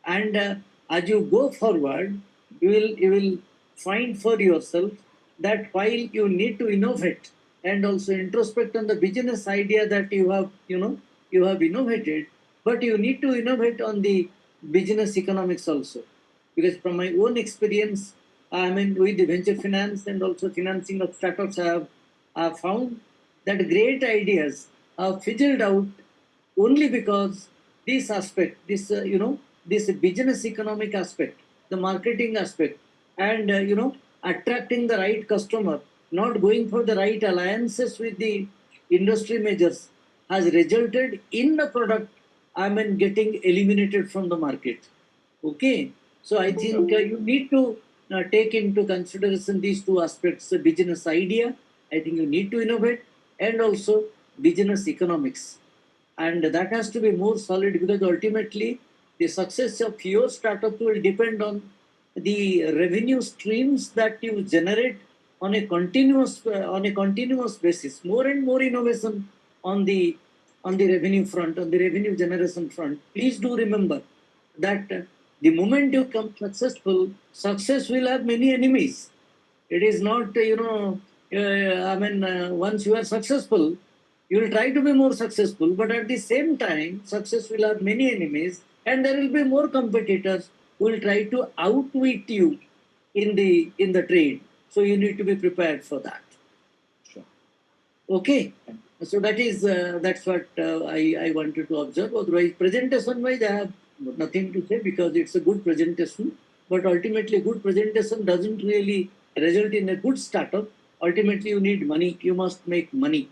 And as you go forward, you will find for yourself that while you need to innovate and also introspect on the business idea that you have innovated, but you need to innovate on the business economics also. Because from my own experience, I mean, with the venture finance and also financing of startups, I have found that great ideas are fizzled out only because this aspect, this business economic aspect, the marketing aspect, and attracting the right customer, not going for the right alliances with the industry majors, has resulted in the product, I mean, getting eliminated from the market. Okay, so I think you need to take into consideration these two aspects: the business idea. I think you need to innovate, and also business economics, and that has to be more solid because ultimately the success of your startup will depend on the revenue streams that you generate on a continuous basis. More and more innovation on the revenue front, on the revenue generation front. Please do remember that the moment you come successful, success will have many enemies. It is not, once you are successful, you will try to be more successful, but at the same time, success will have many enemies, and there will be more competitors who will try to outwit you in the trade. So you need to be prepared for that. Sure. Okay. So that's what I wanted to observe. Otherwise, presentation wise, I have nothing to say because it's a good presentation. But ultimately, good presentation doesn't really result in a good startup. Ultimately, you need money. You must make money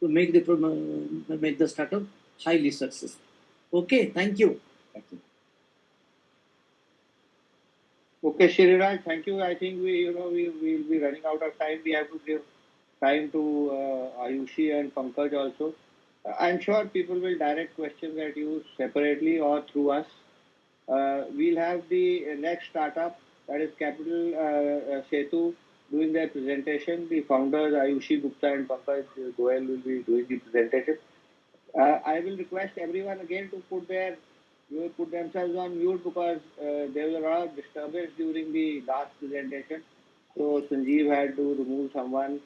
to make the startup highly successful. Okay, thank you. Thank you. Okay, Shiriraj, thank you. I think we will be running out of time. We have to give time to Ayushi and Pankaj also. I'm sure people will direct questions at you separately or through us. We'll have the next startup, that is Capital Setu, doing their presentation. The founders Ayushi Gupta and Pankaj Goel will be doing the presentation. I will request everyone again to put themselves on mute because there was a lot of disturbance during the last presentation. So Sanjeev had to remove someone,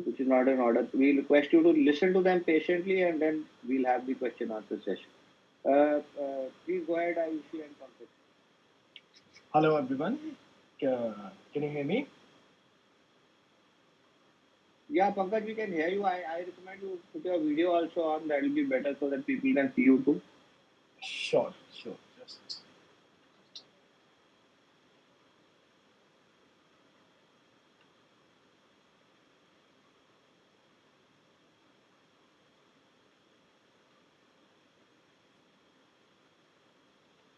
which is not in order. We request you to listen to them patiently, and then we'll have the question answer session. Please go ahead, Ayushi and Pankaj. Hello everyone. Can you hear me? Yeah, Pankaj, we can hear you. I recommend you put your video also on. That will be better so that people can see you too. Sure. Just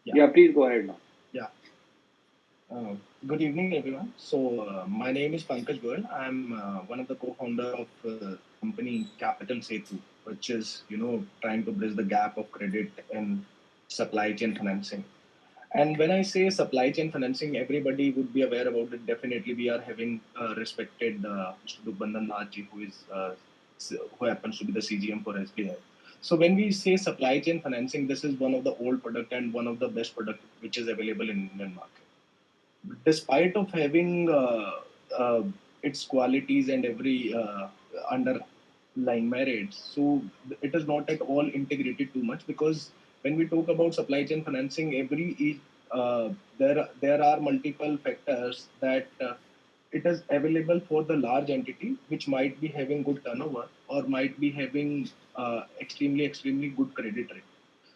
Yeah, please go ahead now. yeah. Good evening, everyone. So my name is Pankaj Goel. I'm one of the co-founder of company Capital Setu, which is trying to bridge the gap of credit and supply chain financing. And when I say supply chain financing, everybody would be aware about it. Definitely, we are having respected Mr. Dubbandan Naji, who happens to be the CGM for SBI. So when we say supply chain financing, this is one of the old product and one of the best product which is available in Indian market. Despite of having its qualities and every underlying merits, so it is not at all integrated too much because when we talk about supply chain financing, there are multiple factors that it is available for the large entity which might be having good turnover or might be having extremely good credit rate.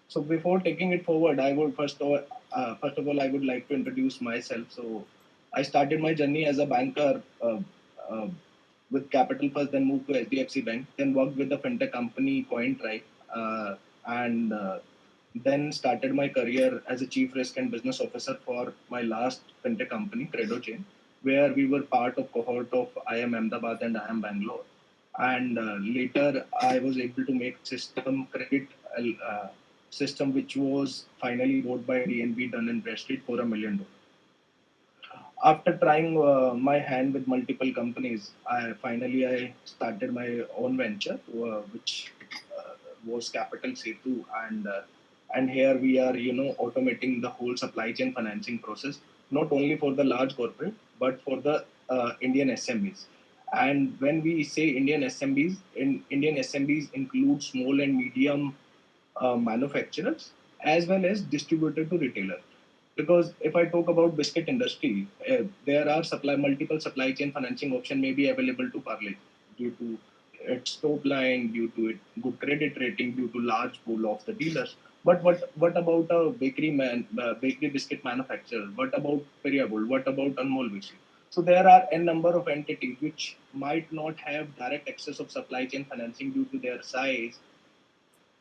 So before taking it forward, I would first of all I would like to introduce myself. So I started my journey as a banker uh, with Capital First, then moved to HDFC Bank, then worked with the fintech company CoinTribe, and then started my career as a chief risk and business officer for my last fintech company, Credo Chain, where we were part of cohort of IIM Ahmedabad and IIM Bangalore. and later I was able to make system credit system which was finally bought by DNB Dun and Bradstreet for $1 million. After trying my hand with multiple companies, I started my own venture, which was Capital Setu, and here we are, automating the whole supply chain financing process, not only for the large corporate but for the Indian SMEs. And when we say Indian SMBs, Indian SMBs include small and medium manufacturers as well as distributor to retailer. Because if I talk about biscuit industry, there are multiple supply chain financing option may be available to Parle due to its top line, due to its good credit rating, due to large pool of the dealers. But what about a bakery biscuit manufacturer? What about Periagul? What about Anmol Biscuit? So there are a number of entities which might not have direct access of supply chain financing due to their size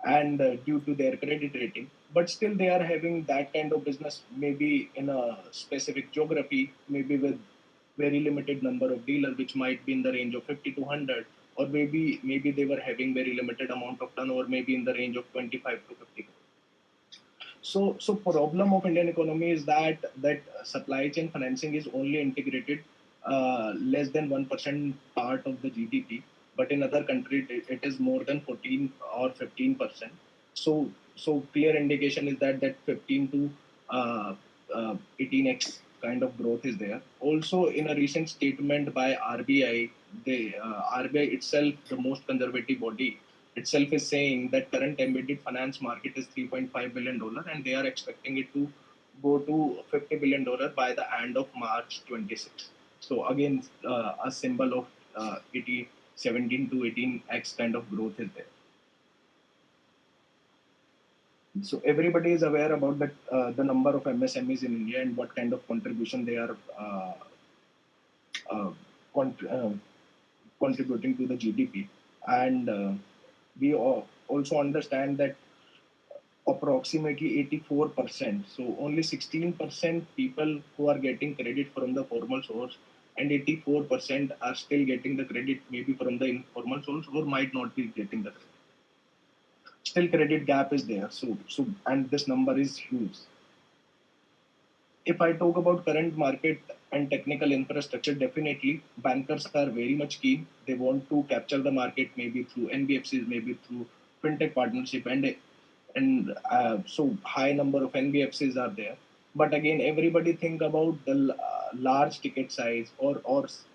and due to their credit rating, but still they are having that kind of business maybe in a specific geography, maybe with very limited number of dealers which might be in the range of 50 to 100, or maybe they were having very limited amount of turnover, maybe in the range of 25 to 50. So problem of Indian economy is that supply chain financing is only integrated less than 1% part of the GDP, but in other countries it is more than 14 or 15%. So clear indication is that 15 to 18x kind of growth is there. Also, in a recent statement by RBI, the RBI itself, the most conservative body, itself is saying that current embedded finance market is $3.5 billion, and they are expecting it to go to $50 billion by the end of March 26. So again, a symbol of 17 to 18x kind of growth is there. So everybody is aware about the number of MSMEs in India and what kind of contribution they are uh, con- uh, contributing to the GDP. And we also understand that approximately 84%, so only 16% people who are getting credit from the formal source, and 84% are still getting the credit maybe from the informal source or might not be getting the credit. Still credit gap is there. So and this number is huge. If I talk about current market and technical infrastructure, definitely bankers are very much keen. They want to capture the market maybe through NBFCs, maybe through fintech partnership, and so high number of NBFCs are there. But again, everybody think about the large ticket size, or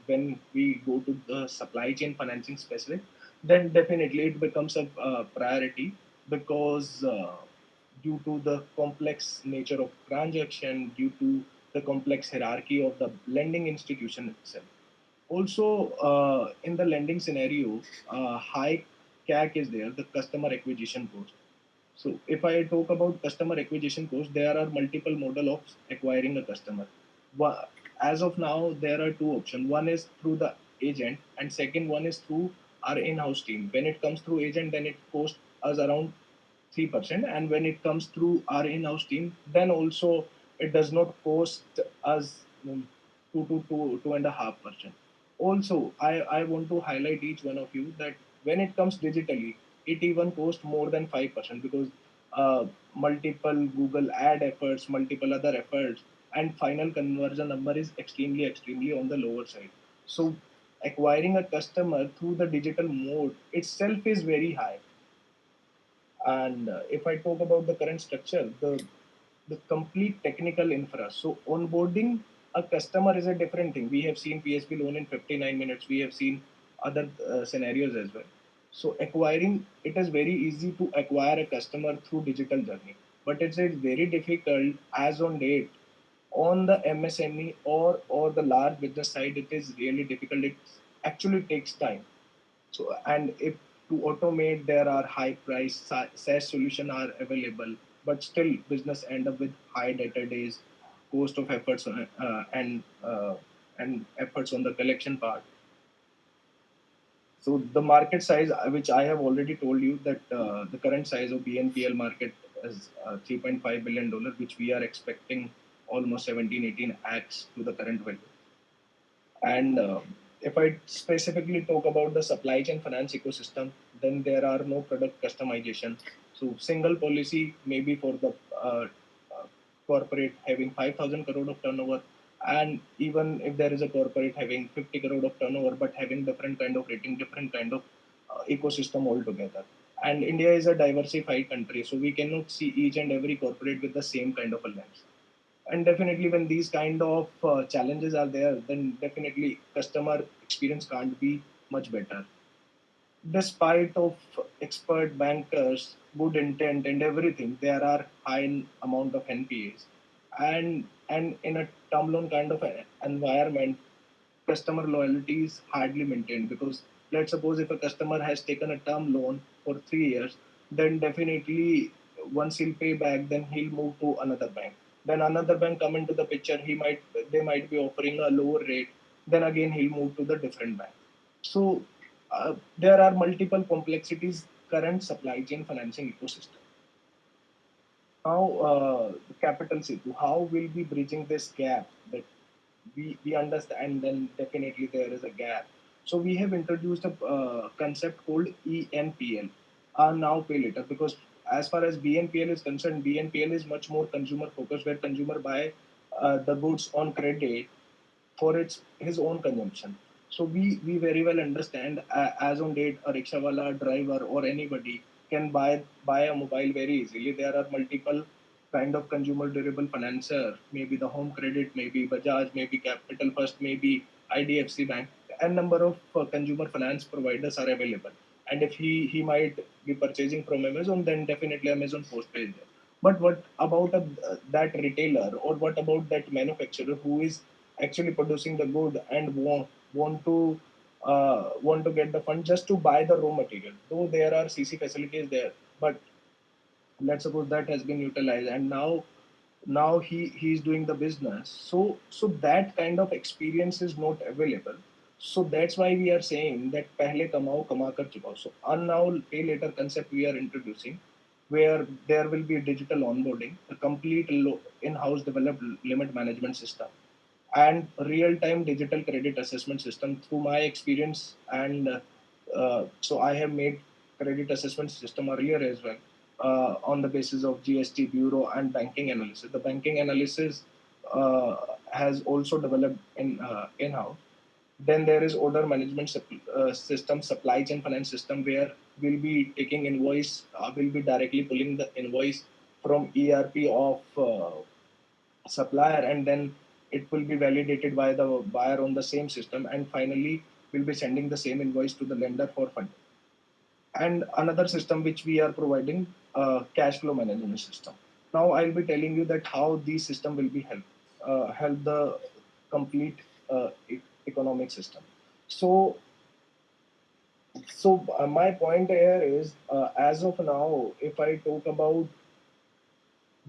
when we go to the supply chain financing specific, then definitely it becomes a priority because. Due to the complex nature of transaction, due to the complex hierarchy of the lending institution itself. Also, in the lending scenario, high CAC is there, the customer acquisition cost. So, if I talk about customer acquisition cost, there are multiple model of acquiring a customer. As of now, there are two options. One is through the agent, and second one is through our in-house team. When it comes through agent, then it costs us around 3%, and when it comes through our in-house team, then also it does not cost us 2.5%. Also, I want to highlight each one of you that when it comes digitally, it even costs more than 5% because multiple Google ad efforts, multiple other efforts, and final conversion number is extremely on the lower side. So acquiring a customer through the digital mode itself is very high. And if I talk about the current structure, the complete technical infra. So onboarding a customer is a different thing. We have seen PSP loan in 59 minutes. We have seen other scenarios as well. So acquiring, it is very easy to acquire a customer through digital journey, but it's very difficult as on date on the MSME or the large business side. It is really difficult. It actually takes time. So, and if to automate, there are high price SaaS solution are available, but still business end up with high data days, cost of efforts and efforts on the collection part. So the market size, which I have already told you that the current size of BNPL market is $3.5 billion, which we are expecting almost 17, 18x to the current value. And if I specifically talk about the supply chain finance ecosystem, then there are no product customization. So single policy maybe for the uh, corporate having 5,000 crore of turnover, and even if there is a corporate having 50 crore of turnover but having different kind of rating, different kind of ecosystem altogether. And India is a diversified country, so we cannot see each and every corporate with the same kind of a lens. And definitely when these kind of challenges are there, then definitely customer experience can't be much better. Despite of expert bankers good intent and everything, there are high amount of npas, and in a term loan kind of environment, customer loyalty is hardly maintained. Because let's suppose if a customer has taken a term loan for 3 years, then definitely once he'll pay back, then he'll move to another bank. Then another bank come into the picture, they might be offering a lower rate. Then again he'll move to the different bank. So there are multiple complexities current supply chain financing ecosystem. Now, capital Setu, how will be bridging this gap that we understand? Then definitely there is a gap. So we have introduced a concept called ENPL, now pay later, because as far as BNPL is concerned, BNPL is much more consumer focused, where consumer buy the goods on credit for its his own consumption. So we very well understand, as on date a rickshawala driver or anybody can buy a mobile very easily. There are multiple kind of consumer durable financer, maybe the home credit, maybe Bajaj, maybe Capital First, maybe IDFC Bank. A number of consumer finance providers are available. And if he might be purchasing from Amazon, then definitely Amazon Postpay is there. But what about that retailer, or what about that manufacturer who is actually producing the good and want to get the fund just to buy the raw material? Though there are CC facilities there, but let's suppose that has been utilized, and now he's doing the business. So that kind of experience is not available. So that's why we are saying that pehle kamao kama kar chukao. So on now pay later concept we are introducing, where there will be digital onboarding, a complete in-house developed limit management system, and real-time digital credit assessment system. Through my experience, and so I have made credit assessment system earlier as well, on the basis of GST bureau and banking analysis. The banking analysis has also developed in-house. Then there is order management system, supply chain finance system, where we'll be taking invoice, we'll be directly pulling the invoice from ERP of supplier, and then it will be validated by the buyer on the same system, and finally we'll be sending the same invoice to the lender for funding. And another system which we are providing, cash flow management system. Now I'll be telling you that how these system will be help the complete economic system. So so my point here is, as of now, if I talk about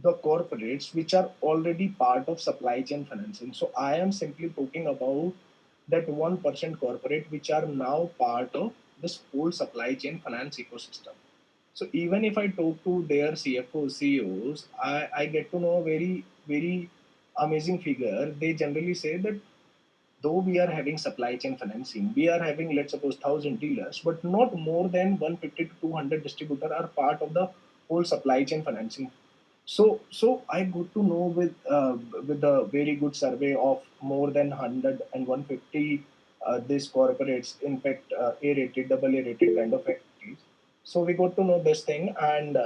the corporates which are already part of supply chain financing. So I am simply talking about that 1% corporate which are now part of this whole supply chain finance ecosystem. So even if I talk to their CFOs, CEOs, I get to know a very, very amazing figure. They generally say that though we are having supply chain financing, we are having, let's suppose, 1,000 dealers, but not more than 150 to 200 distributor are part of the whole supply chain financing. So I got to know with a very good survey of more than 100 and 150 these corporates, in fact, A-rated, double A-rated kind of entities. So we got to know this thing, and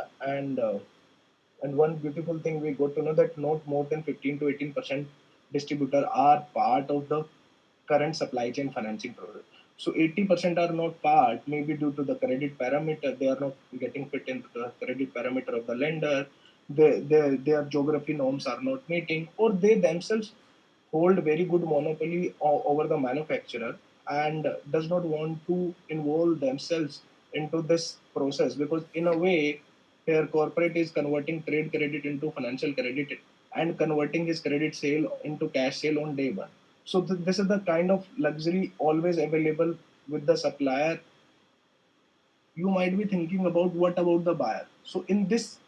one beautiful thing we got to know that not more than 15 to 18% distributor are part of the current supply chain financing program. So 80% are not part, maybe due to the credit parameter. They are not getting fit into the credit parameter of the lender. Their geography norms are not meeting, or they themselves hold very good monopoly over the manufacturer, and does not want to involve themselves into this process, because in a way their corporate is converting trade credit into financial credit, and converting his credit sale into cash sale on day one. So this is the kind of luxury always available with the supplier. You might be thinking about what about the buyer. So in this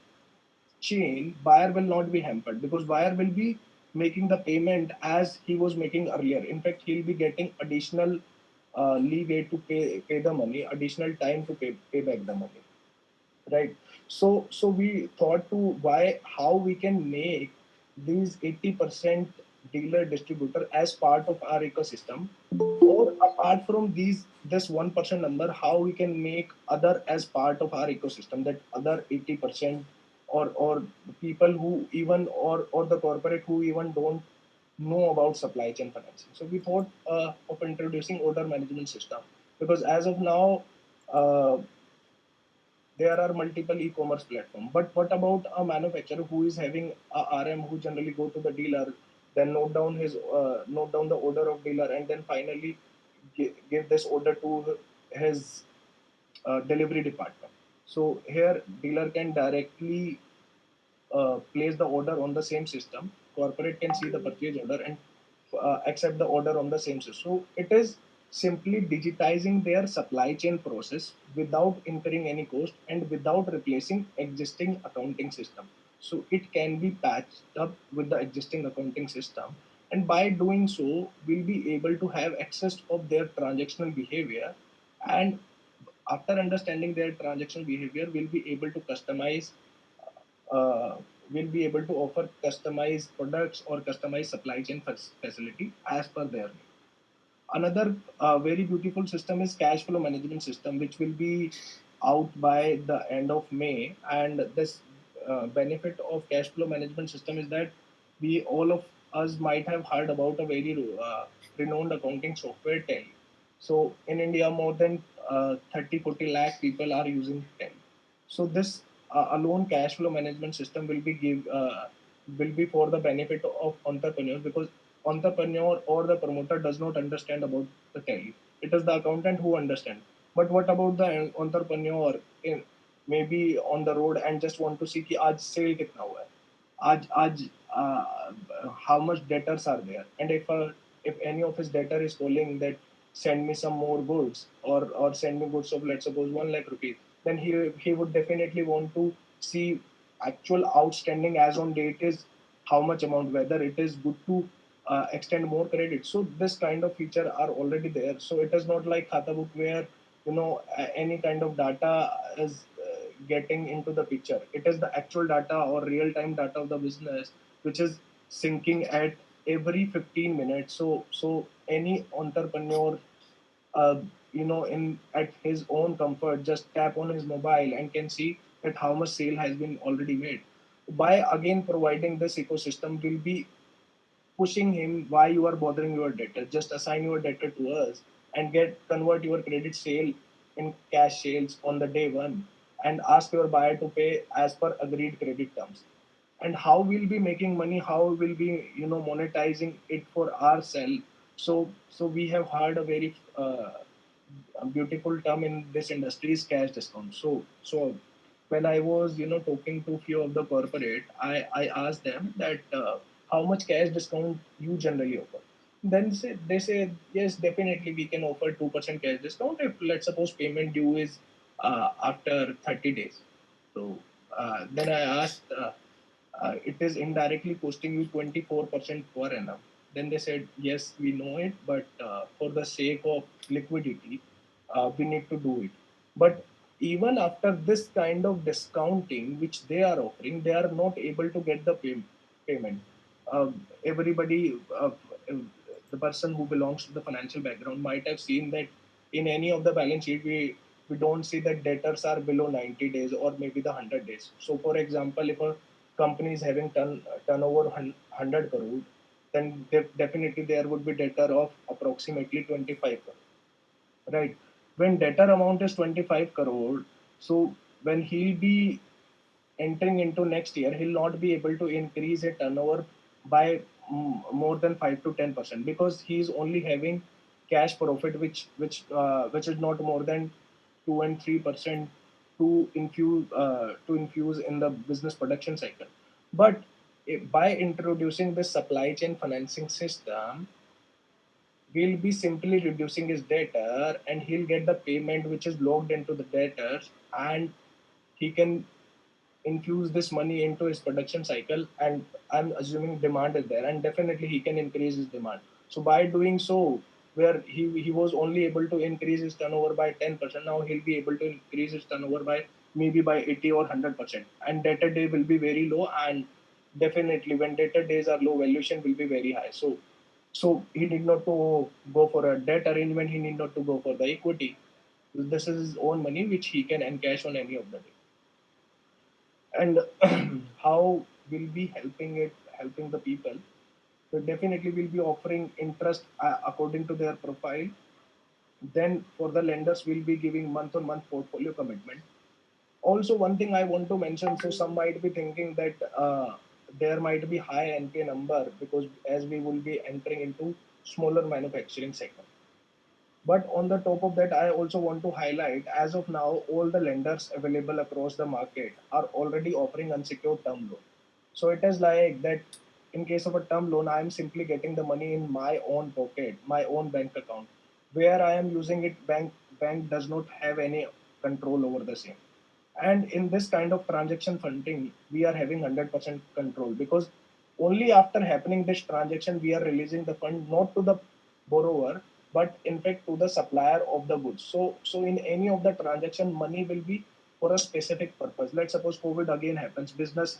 chain, buyer will not be hampered, because buyer will be making the payment as he was making earlier. In fact, he'll be getting additional leeway to pay the money, additional time to pay back the money, right? So we thought to why how we can make these 80% dealer distributor as part of our ecosystem, or apart from these this 1% number, how we can make other as part of our ecosystem, that other 80%, or the people who even or the corporate who even don't know about supply chain financing. So we thought of introducing order management system, because as of now uh, there are multiple e-commerce platforms. But what about a manufacturer who is having a RM, who generally go to the dealer, then note down the order of dealer, and then finally give this order to his delivery department. So here dealer can directly place the order on the same system. Corporate can see the purchase order and accept the order on the same system. So it is simply digitizing their supply chain process without incurring any cost and without replacing existing accounting system. So it can be patched up with the existing accounting system, and by doing so, we'll be able to have access of their transactional behavior, and after understanding their transactional behavior, we'll be able to customize uh, will be able to offer customized products or customized supply chain facility as per their need. Another very beautiful system is cash flow management system, which will be out by the end of May. And this benefit of cash flow management system is that we all of us might have heard about a very renowned accounting software, Tally. So in India, more than 30-40 lakh people are using Tally. So this alone cash flow management system will be for the benefit of entrepreneurs, because entrepreneur or the promoter does not understand about the tally. It is the accountant who understands. But what about the entrepreneur in maybe on the road and just want to see कि आज sale कितना हुआ है, आज how much debtors are there, and if any of his debtor is calling that send me some more goods, or send me goods of, let's suppose, 1 lakh rupees, then he would definitely want to see actual outstanding as on date is how much amount, whether it is good to extend more credit. So this kind of feature are already there. So it is not like Khata book where any kind of data is getting into the picture. It is the actual data or real time data of the business which is syncing at every 15 minutes. So any entrepreneur in at his own comfort just tap on his mobile and can see that how much sale has been already made. By again providing this ecosystem, will be pushing him, why you are bothering your debtor, just assign your debtor to us and get convert your credit sale in cash sales on the day one, and ask your buyer to pay as per agreed credit terms. And how we'll be making money, how we'll be monetizing it for ourselves. So we have heard a very a beautiful term in this industry is cash discount. So when I was talking to few of the corporate, I asked them that how much cash discount you generally offer. Then they say yes, definitely we can offer 2% cash discount if, let's suppose, payment due is after 30 days. So then I asked, it is indirectly costing you 24% per annum. Then they said, yes, we know it, but for the sake of liquidity, we need to do it. But even after this kind of discounting, which they are offering, they are not able to get the payment. Everybody, the person who belongs to the financial background might have seen that in any of the balance sheet, we don't see that debtors are below 90 days or maybe the 100 days. So, for example, if a company is having turnover 100 crore, then definitely there would be debtor of approximately 25 crore, right? When debtor amount is 25 crore, so when he'll be entering into next year, he'll not be able to increase his turnover by more than 5 to 10%, because he's only having cash profit, which is not more than 2 and 3% to infuse in the business production cycle. But by introducing the supply chain financing system, we'll be simply reducing his debtor, and he'll get the payment which is logged into the debtors, and he can infuse this money into his production cycle. And I'm assuming demand is there, and definitely he can increase his demand. So by doing so, where he was only able to increase his turnover by 10%. Now he'll be able to increase his turnover by maybe by 80 or 100%. And debtor day will be very low, and definitely when debtor days are low, valuation will be very high. So he need not to go for a debt arrangement. He need not to go for the equity. This is his own money which he can encash on any of the day. And how will be helping the people? So definitely we'll be offering interest according to their profile. Then for the lenders, we'll be giving month-on-month portfolio commitment. Also, one thing I want to mention, so some might be thinking that there might be high NPA number because as we will be entering into smaller manufacturing segment. But on the top of that, I also want to highlight, as of now, all the lenders available across the market are already offering unsecured term loan. So it is like that in case of a term loan, I am simply getting the money in my own pocket, my own bank account. Where I am using it, bank does not have any control over the same. And in this kind of transaction funding, we are having 100% control because only after happening this transaction, we are releasing the fund not to the borrower, but in fact to the supplier of the goods. So in any of the transaction, money will be for a specific purpose. Let's suppose COVID again happens, business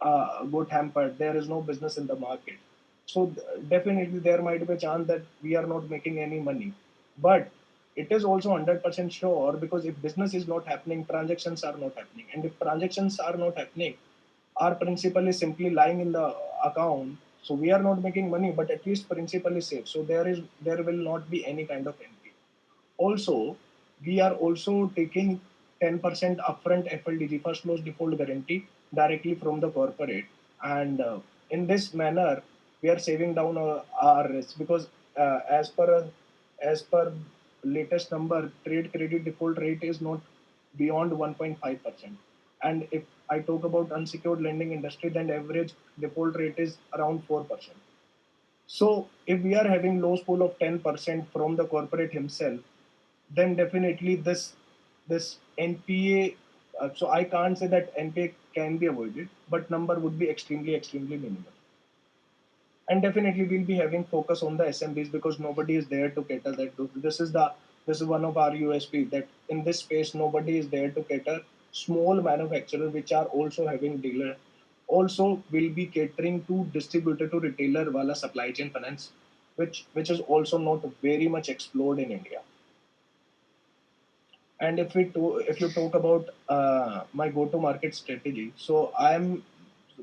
got hampered, there is no business in the market. So definitely there might be a chance that we are not making any money. But it is also 100% sure because if business is not happening, transactions are not happening. And if transactions are not happening, our principal is simply lying in the account. So we are not making money, but at least principal is safe. So there will not be any kind of NP. Also, we are also taking 10% upfront FLDG, first loss default guarantee, directly from the corporate. And in this manner, we are saving down our risk because as per latest number, trade credit default rate is not beyond 1.5%. And if I talk about unsecured lending industry, then average default rate is around 4%. So if we are having loss pool of 10% from the corporate himself, then definitely this NPA. So I can't say that NPA can be avoided, but number would be extremely minimal. And definitely we'll be having focus on the SMBs because nobody is there to cater that. This is one of our USP that in this space nobody is there to cater small manufacturers which are also having dealer. Also will be catering to distributor to retailer wala supply chain finance, which is also not very much explored in India. And if you talk about my go-to-market strategy, so I am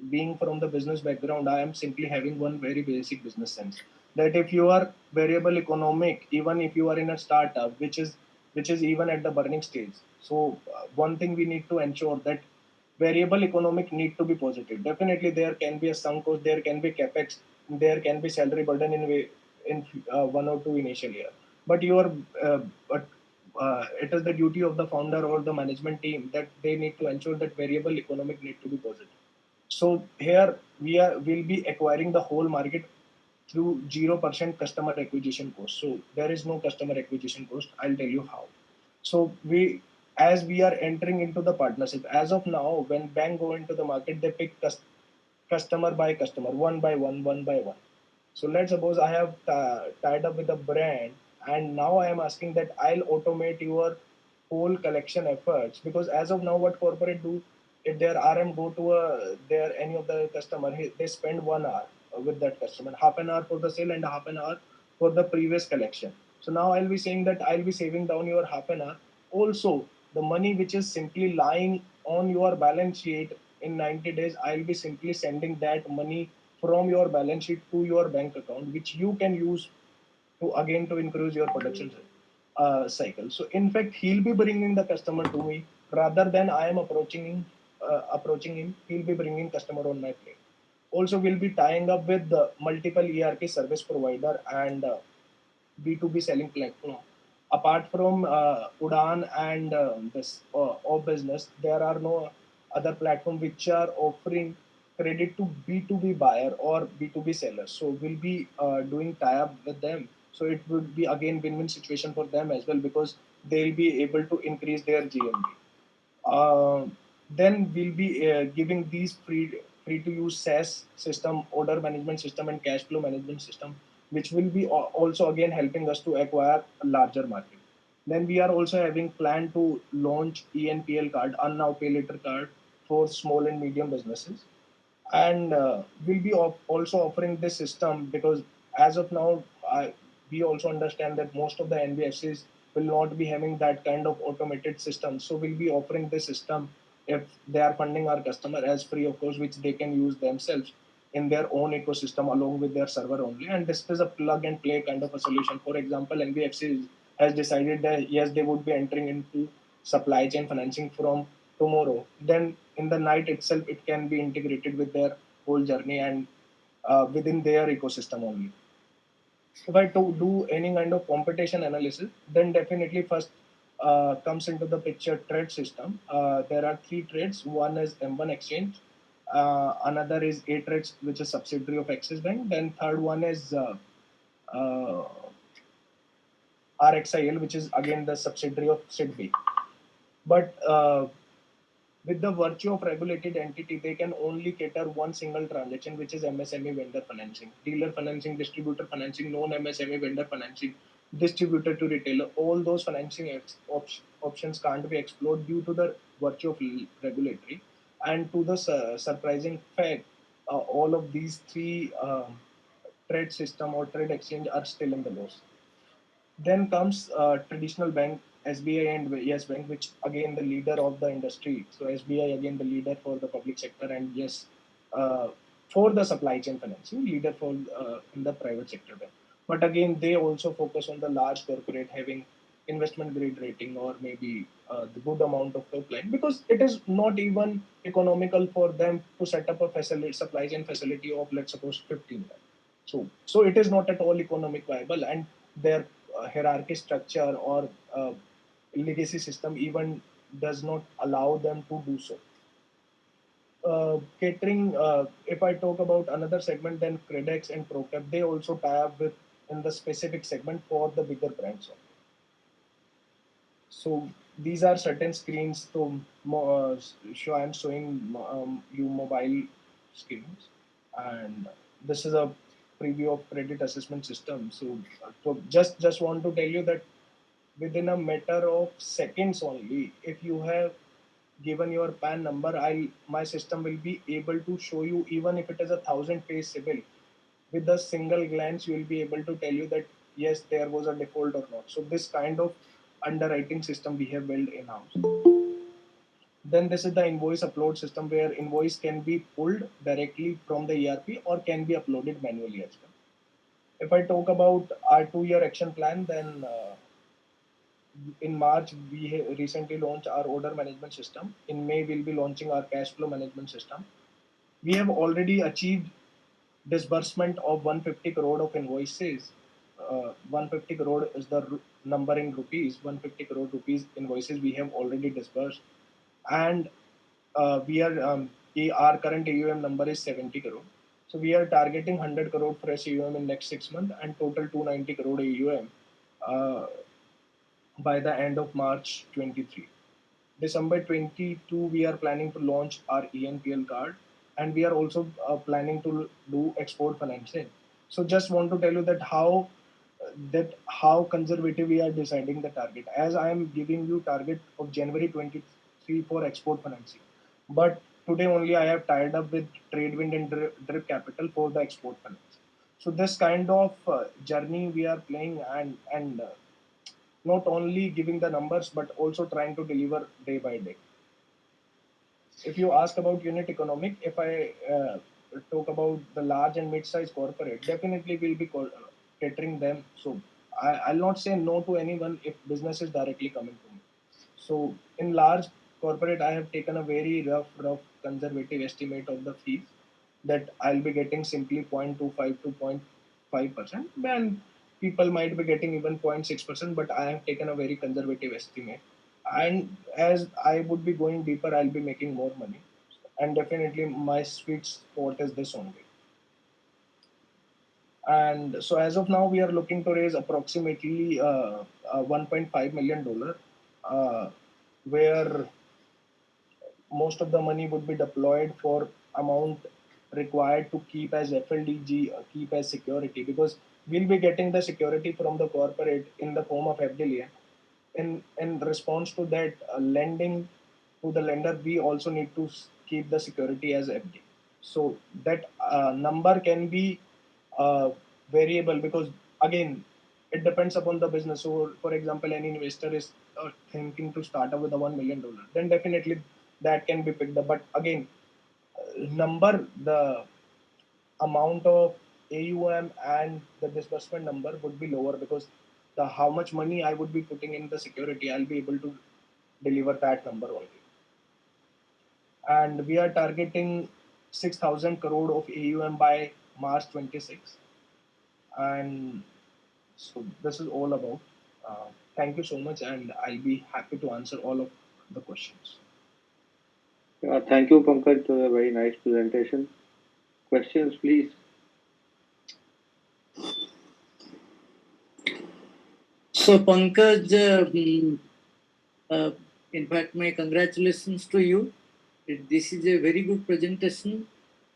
being from the business background. I am simply having one very basic business sense that if you are variable economic, even if you are in a startup, which is even at the burning stage. So one thing we need to ensure that variable economic need to be positive. Definitely, there can be a sunk cost, there can be capex, there can be salary burden in 1 or 2 initial year. But but it is the duty of the founder or the management team that they need to ensure that variable economic need to be positive. So here will be acquiring the whole market through 0% customer acquisition cost. So there is no customer acquisition cost. I'll tell you how. So as we are entering into the partnership, as of now, when bank go into the market, they pick customer by customer, one by one. So let's suppose I have tied up with a brand, and now I am asking that I'll automate your whole collection efforts because as of now, what corporate do, if their RM go to their any of the customer, they spend 1 hour with that customer, half an hour for the sale and half an hour for the previous collection. So now I'll be saying that I'll be saving down your half an hour. Also, the money which is simply lying on your balance sheet in 90 days, I'll be simply sending that money from your balance sheet to your bank account, which you can use to increase your production cycle. So in fact, he'll be bringing the customer to me rather than I am approaching him. He'll be bringing customer on my plate. Also, we'll be tying up with the multiple ERP service provider and B2B selling platform. Apart from Udan and this or business, there are no other platform which are offering credit to B2B buyer or B2B seller. So we'll be doing tie-up with them. So it would be again win-win situation for them as well because they'll be able to increase their GMV. Then we'll be giving these free to use SaaS system, order management system, and cash flow management system which will be also again helping us to acquire a larger market. Then we are also having plan to launch ENPL card, Earn Now Pay Later card, for small and medium businesses, and we'll be also offering this system because as of now, we also understand that most of the NBFCs will not be having that kind of automated system. So we'll be offering this system if they are funding our customer as free of course, which they can use themselves in their own ecosystem along with their server only. And this is a plug and play kind of a solution. For example, NBFC has decided that yes, they would be entering into supply chain financing from tomorrow. Then in the night itself, it can be integrated with their whole journey and within their ecosystem only. If I to do any kind of competition analysis, then definitely first comes into the picture trade system. There are three trades. One is M1 Exchange, another is A Trades, which is subsidiary of Axis Bank. Then third one is uh, RXIL, which is again the subsidiary of SIDBI. But with the virtue of regulated entity, they can only cater one single transaction, which is MSME vendor financing, dealer financing, distributor financing, non-MSME vendor financing, distributor to retailer. All those financing options can't be explored due to the virtue of regulatory. And to the surprising fact, all of these three trade system or trade exchange are still in the laws. Then comes traditional bank, SBI and Yes Bank, which again the leader of the industry. So SBI again the leader for the public sector, and Yes for the supply chain financing, leader for in the private sector bank. But again, they also focus on the large corporate having investment grade rating or maybe the good amount of top line, because it is not even economical for them to set up a facility, supply chain facility of let's suppose 15 lakh. So it is not at all economic viable, and their hierarchy structure or legacy system even does not allow them to do so. Catering, if I talk about another segment, then Credex and Procap, they also tie up with in the specific segment for the bigger brands. So these are certain screens to show. I'm showing you mobile screens, and this is a preview of credit assessment system. So just want to tell you that within a matter of seconds only, if you have given your PAN number, my system will be able to show you even if it is 1,000 page civil. With a single glance, you will be able to tell you that yes, there was a default or not. So this kind of underwriting system we have built in house. Then this is the invoice upload system where invoice can be pulled directly from the ERP or can be uploaded manually as well. If I talk about our 2-year action plan, then in March, we recently launched our order management system. In May, we'll be launching our cash flow management system. We have already achieved disbursement of 150 crore of invoices. 150 crore is the number in rupees. 150 crore rupees invoices we have already disbursed, and we are our current AUM number is 70 crore. So we are targeting 100 crore fresh AUM in next 6 months and total 290 crore AUM by the end of March 23. December 22, we are planning to launch our ENPL card, and we are also planning to do export financing. So just want to tell you that how conservative we are deciding the target. As I am giving you target of January 23 for export financing, but today only I have tied up with Tradwind and Drip Capital for the export finance. So this kind of journey we are playing, and not only giving the numbers but also trying to deliver day by day. If you ask about unit economic, if I talk about the large and mid-sized corporate, definitely we'll be catering them. So I'll not say no to anyone if business is directly coming to me. So in large corporate, I have taken a very rough conservative estimate of the fees that I'll be getting simply 0.25 to 0.5%, and people might be getting even 0.6%, but I have taken a very conservative estimate. And as I would be going deeper, I'll be making more money. And definitely my sweet spot is this only. And so as of now, we are looking to raise approximately $1.5 million, where most of the money would be deployed for amount required to keep as FLDG, keep as security, because we'll be getting the security from the corporate in the form of FDLA. In response to that, lending to the lender, we also need to keep the security as FD. So that number can be variable, because again, it depends upon the business. So, for example, any investor is thinking to start up with a $1 million, then definitely that can be picked up. But again, the amount of AUM and the disbursement number would be lower, because the how much money I would be putting in the security, I'll be able to deliver that number only. And we are targeting 6,000 crore of AUM by March 26. And so this is all about. Thank you so much, and I'll be happy to answer all of the questions. Thank you, Pankaj, for a very nice presentation. Questions, please. So Pankaj, in fact, my congratulations to you. This is a very good presentation,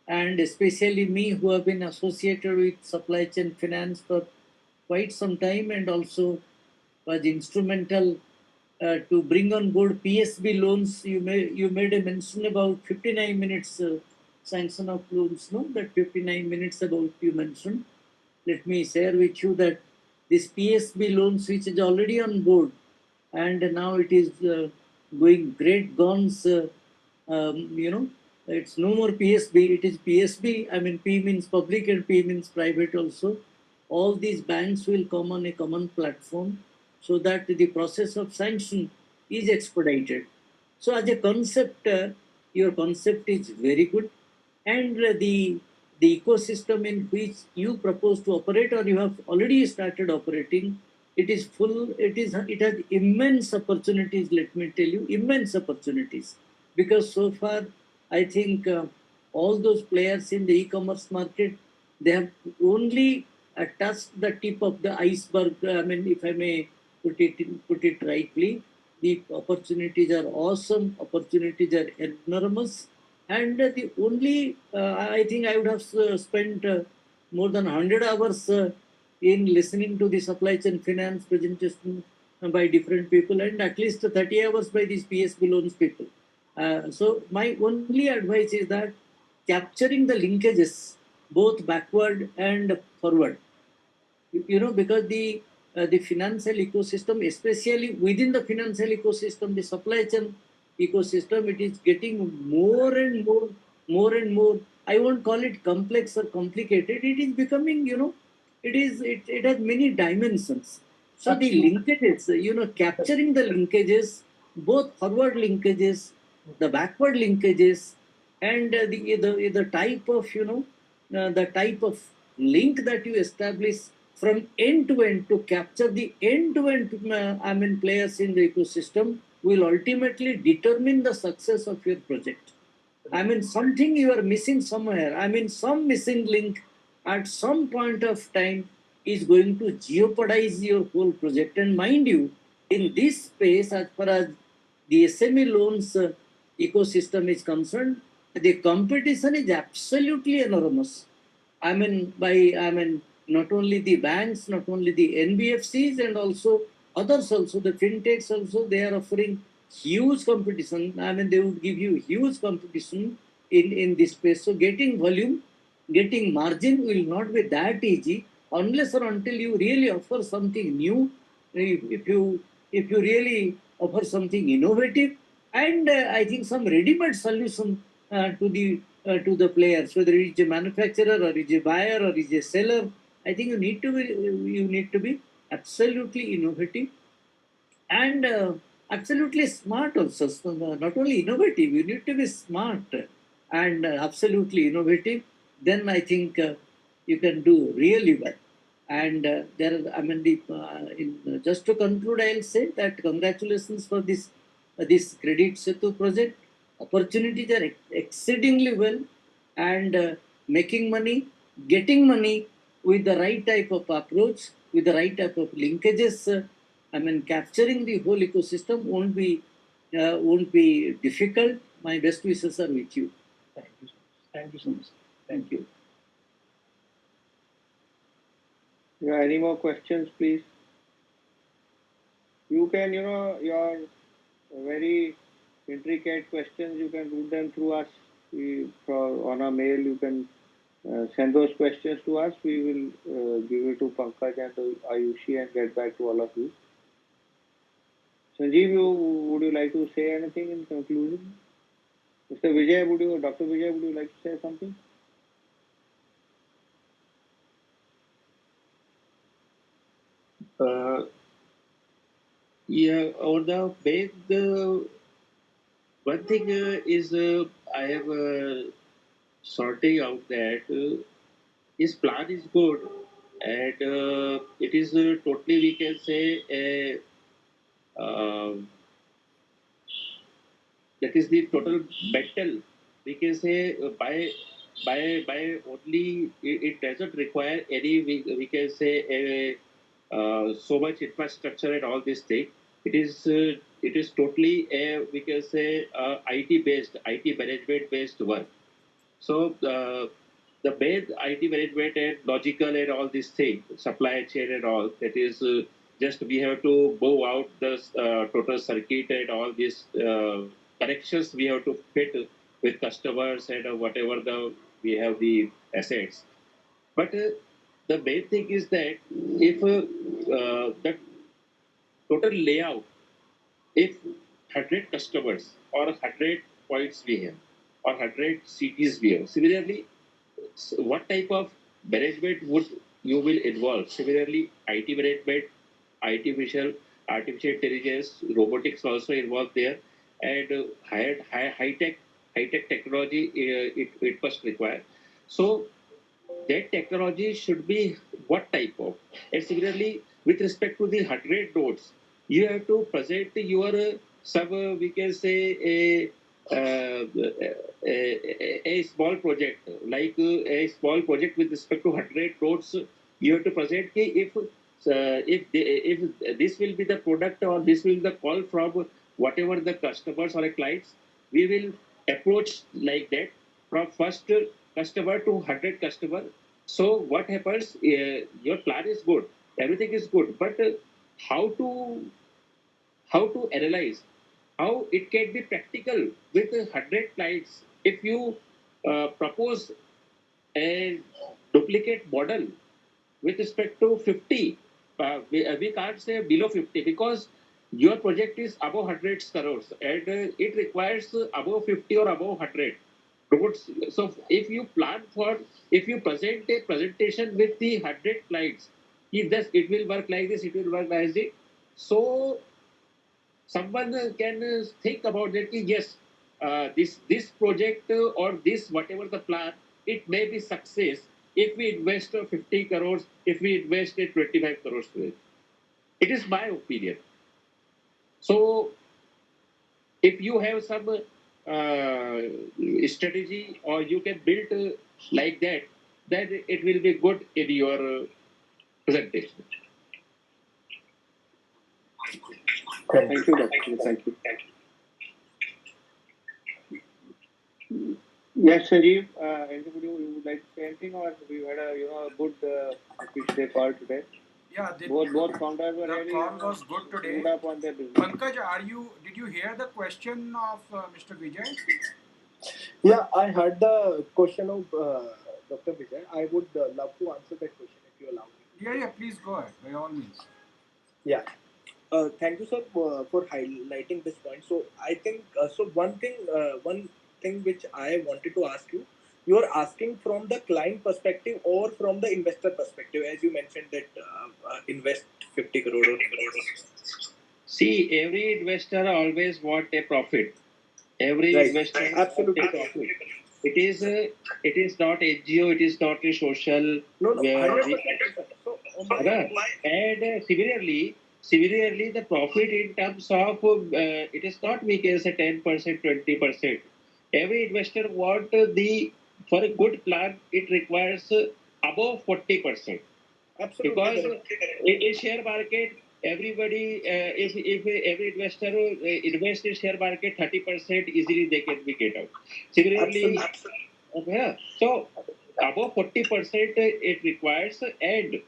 and especially me, who have been associated with supply chain finance for quite some time, and also was instrumental to bring on board PSB loans. You made a mention about 59 minutes sanction of loans. No, that 59 minutes about you mentioned. Let me share with you that this PSB loans, which is already on board, and now it is going great guns. It's no more PSB, it is PSB. I mean, P means public and P means private also. All these banks will come on a common platform so that the process of sanction is expedited. So, as a concept, your concept is very good, and the ecosystem in which you propose to operate, or you have already started operating, it is full. It has immense opportunities. Let me tell you, immense opportunities, because so far, I think all those players in the e-commerce market, they have only touched the tip of the iceberg. I mean, if I may put it rightly, the opportunities are awesome. Opportunities are enormous, and the only I think I would have spent more than 100 hours in listening to the supply chain finance presentation by different people, and at least 30 hours by these PSB loans people. So my only advice is that capturing the linkages both backward and forward, because the financial ecosystem, especially within the financial ecosystem, the supply chain ecosystem, it is getting more and more. I won't call it complex or complicated. It is becoming, it has many dimensions. So the linkages, capturing the linkages, both forward linkages, the backward linkages, and the type of, the type of link that you establish from end to end to capture the end to end, players in the ecosystem will ultimately determine the success of your project. Something you are missing somewhere. Some missing link at some point of time is going to jeopardize your whole project. And mind you, in this space, as far as the SME loans ecosystem is concerned, the competition is absolutely enormous. Not only the banks, not only the NBFCs, and also others also, the fintechs also, they are offering huge competition. They would give you huge competition in this space. So getting volume, getting margin will not be that easy unless or until you really offer something new. If you really offer something innovative, and I think some ready-made solution to the players, whether it is a manufacturer or is a buyer or is a seller. I think you need to be absolutely innovative and absolutely smart also. So, not only innovative, you need to be smart and absolutely innovative. Then I think you can do really well. And just to conclude, I'll say that congratulations for this Credit Setu project. Opportunities are exceedingly well, and making money, getting money with the right type of approach, with the right type of linkages. Capturing the whole ecosystem won't be difficult. My best wishes are with you. Thank you so much. Thank you so much. Thank you. Yeah, any more questions, please? You can, your very intricate questions, you can do them through us. On a mail, you can send those questions to us. We will give it to Pankaj and to Ayushi and get back to all of you. Sanjeev, would you like to say anything in conclusion? Mr. Vijay, Dr. Vijay, would you like to say something? Yeah, on the base, the one thing is I have sorting out that his plan is good, and it is totally, we can say, uh, that is the total mental. We can say by only it doesn't require any, we can say so much infrastructure and all this thing. It is totally a, we can say, IT based, IT management based work. So the main IT management and logical and all these things, supply chain and all, that is just we have to go out the total circuit and all these connections we have to fit with customers and whatever the we have the assets. But the main thing is that if the total layout, if 100 customers or 100 points we have or 100 cities we have, similarly, what type of management would you will involve? Similarly, IT management, artificial intelligence, robotics also involved there, and high tech technology it must require. So that technology should be what type of? And similarly, with respect to the 100 nodes, you have to present your some, we can say, a small project, like a small project with respect to 100 nodes. You have to present if this will be the product or this will be the call from whatever the customers or clients, we will approach like that from first customer to 100 customer. So what happens? Your plan is good, everything is good, but how to how to analyze how it can be practical with 100 clients if you propose a duplicate model with respect to 50. We can't say below 50 because your project is above 100 crores and it requires above 50 or above 100. So if you plan for, if you present a presentation with the 100 clients, it will work like this, it will work like this. So someone can think about that. Yes, this project or this whatever the plan, it may be success if we invest 50 crores, if we invest 25 crores to it. It is my opinion. So if you have some strategy or you can build like that, then it will be good in your presentation. Thank you, Doctor. Thank you. Yes, Sanjeev, anybody you would like to say anything, or we had a good which they called today. Yeah, Both founders were the really call was good today. screwed up on their business. Pankaj, did you hear the question of Mr. Vijay? Yeah, I heard the question of Dr. Vijay. I would love to answer that question if you allow me. Yeah, please go ahead, by all means. Yeah. Thank you, sir, for highlighting this point. So I think one thing which I wanted to ask you, you are asking from the client perspective or from the investor perspective, as you mentioned that invest 50 crore or 100 crore. See, every investor always want a profit. Every Right. investor Absolutely wants a correct. profit. It is not NGO, it is not a social. No, Where 100%. So, and similarly, the profit in terms of it is not, we can say, 10%, 20%. Every investor want the, for a good plan, it requires above 40%. absolutely Because correct. in share market, everybody, if every investor invest in share market 30%, easily they can be get out. Similarly, Absolutely. yeah, so above 40% it requires, and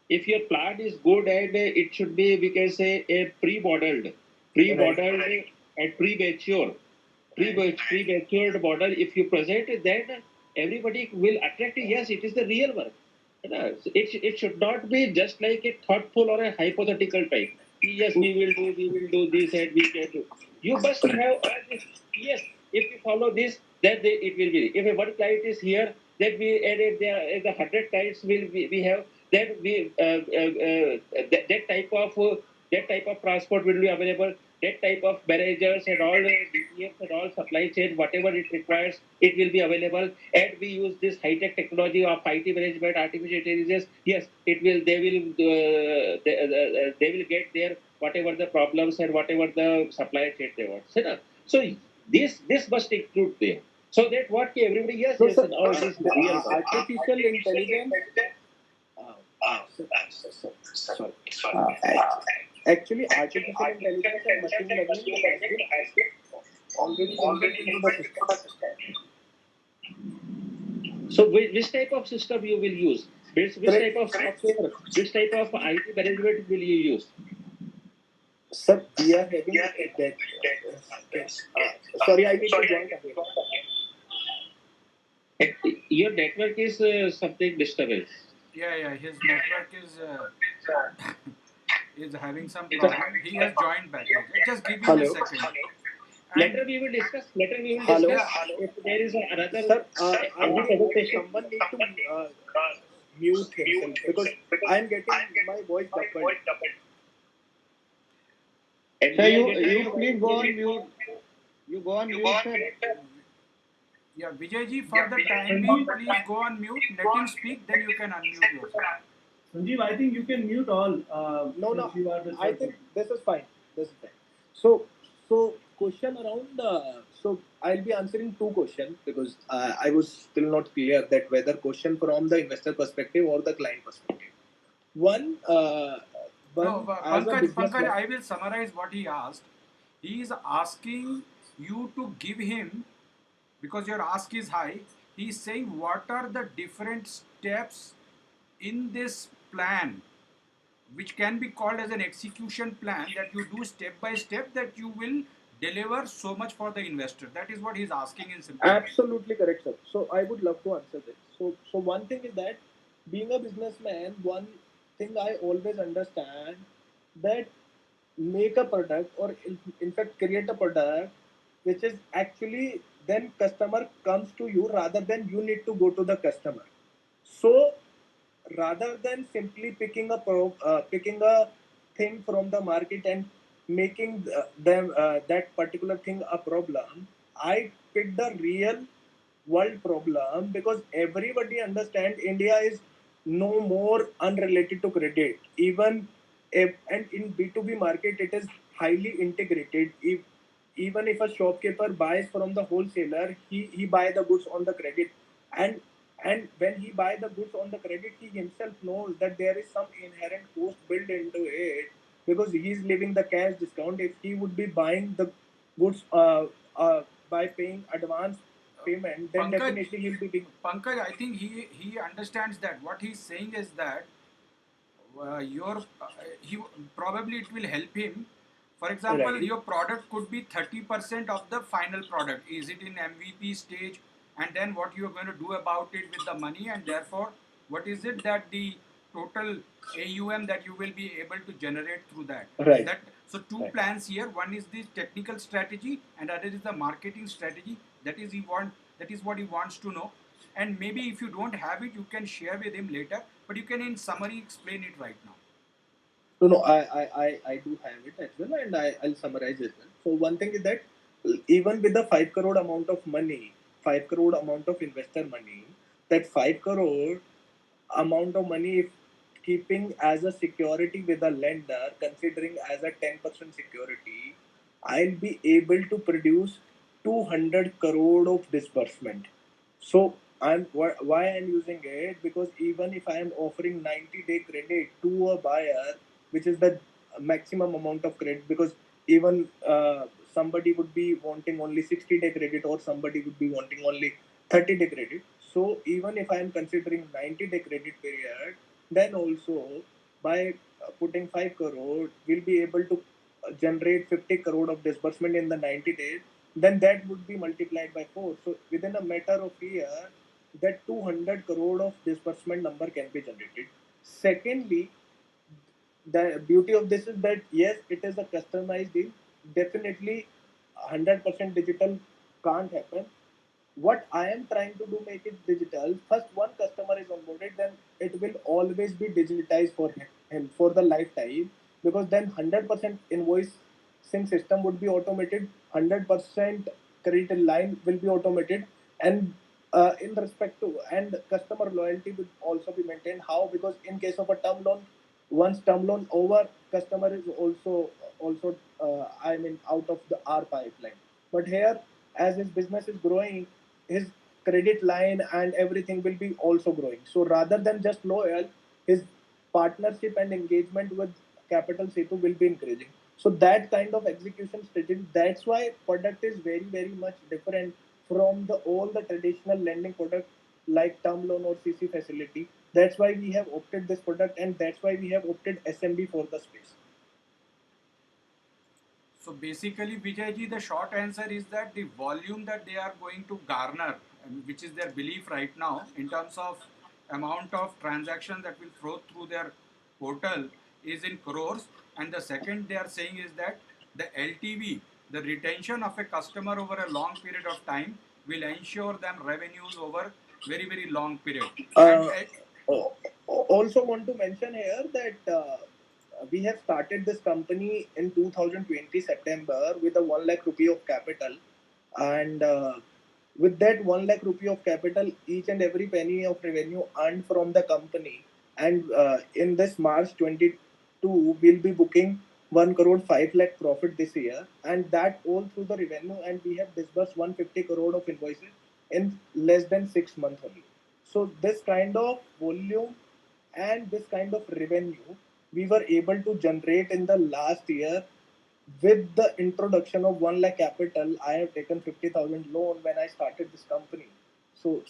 if your plant is good and it should be, we can say, a pre-modeled and prematured model. If you present it, then everybody will attract it. Yes, it is the real work. It should not be just like a thoughtful or a hypothetical type. Yes, we will do this and we can do. You must have all this. Yes, if we follow this, then it will be. If a one client is here, then we, and if the 100 clients we have, then that type of transport will be available. That type of managers and all DPMs and all supply chain, whatever it requires, it will be available. And we use this high tech technology of IT management, artificial intelligence. Yes, it will. They will get there whatever the problems and whatever the supply chain they want. So this must include there. So that what everybody, yes, No, yes, sir. and all this real work. Artificial intelligence. Sorry. Actually, artificial intelligence and machine learning has been already built into the system. So which type of system you will use? Which type of software, which type of IT management will you use? Sir, we are having that. Sorry, I need to join again. Your network is something disturbance. Yeah, his network is having some problem. He has joined back. Just give him a second. Later we will discuss. Hello. If there is another. Sir, I think someone need to mute himself because I am getting my voice doubled. Sir, you please go on mute. You go on mute, sir. Yeah, Vijayji, for the time being, please go on mute. Let him speak, then you can unmute yourself. Sanjeev, I think you can mute all. No, since you are the I think this is fine. So question around. So I'll be answering two questions because I was still not clear that whether question from the investor perspective or the client perspective. One. Pankaj, I will summarize what he asked. He is asking you to give him, because your ask is high, he is saying what are the different steps in this plan, which can be called as an execution plan, that you do step by step, that you will deliver so much for the investor. That is what he is asking in simple. Absolutely correct, sir. So I would love to answer this. So one thing is that being a businessman, one thing I always understand that make a product or in fact create a product which is actually then customer comes to you rather than you need to go to the customer. So rather than simply picking a thing from the market and making them that particular thing a problem, I picked the real world problem because everybody understand India is no more unrelated to credit. Even if, and in B2B market it is highly integrated. Even if a shopkeeper buys from the wholesaler, he buy the goods on the credit, and when he buy the goods on the credit, he himself knows that there is some inherent cost built into it because he is leaving the cash discount. If he would be buying the goods by paying advance payment, then definitely he'll be big. Pankaj, I think he understands that. What he's saying is that he probably it will help him. For example, Right. your product could be 30% of the final product. Is it in MVP stage? And then what you are going to do about it with the money, and therefore, what is it that the total AUM that you will be able to generate through that? Right. So two Right. plans here. One is the technical strategy, and other is the marketing strategy. That is what he wants to know. And maybe if you don't have it, you can share with him later. But you can, in summary, explain it right now. No, I do have it as well, and I'll summarize as well. So one thing is that even with the 5 crore amount of money, 5 crore amount of investor money, that 5 crore amount of money, if keeping as a security with a lender, considering as a 10% security, I'll be able to produce 200 crore of disbursement. So why I'm using it, because even if I am offering 90-day credit to a buyer, which is the maximum amount of credit, because even somebody would be wanting only 60-day credit or somebody would be wanting only 30-day credit. So even if I am considering 90-day credit period, then also by putting 5 crore will be able to generate 50 crore of disbursement in the 90 days, then that would be multiplied by 4. So within a matter of year, that 200 crore of disbursement number can be generated. Secondly, the beauty of this is that yes, it is a customized deal. Definitely, 100% digital can't happen. What I am trying to do make it digital. First, one customer is onboarded, then it will always be digitized for him for the lifetime, because then 100% invoicing system would be automated, 100% credit line will be automated, and in respect to and customer loyalty will also be maintained. How? Because in case of a term loan, once term loan over, customer is also I mean out of the R pipeline. But here, as his business is growing, his credit line and everything will be also growing. So rather than just loyal, his partnership and engagement with Capital Setu will be increasing. So that kind of execution strategy, that's why product is very, very much different from the all the traditional lending product like term loan or CC facility. That's why we have opted this product, and that's why we have opted SMB for the space. So basically, Vijayji, the short answer is that the volume that they are going to garner, which is their belief right now, in terms of amount of transaction that will flow through their portal, is in crores. And the second they are saying is that the LTV, the retention of a customer over a long period of time, will ensure them revenues over very, very long period. Uh, Also want to mention here that we have started this company in 2020 September with a 1 lakh rupee of capital, and with that 1 lakh rupee of capital, each and every penny of revenue earned from the company, and in this March 22 we'll be booking 1 crore 5 lakh profit this year, and that all through the revenue, and we have disbursed 150 crore of invoices in less than 6 months only. So this kind of volume and this kind of revenue we were able to generate in the last year. With the introduction of 1 lakh capital, I have taken 50,000 loan when I started this company. So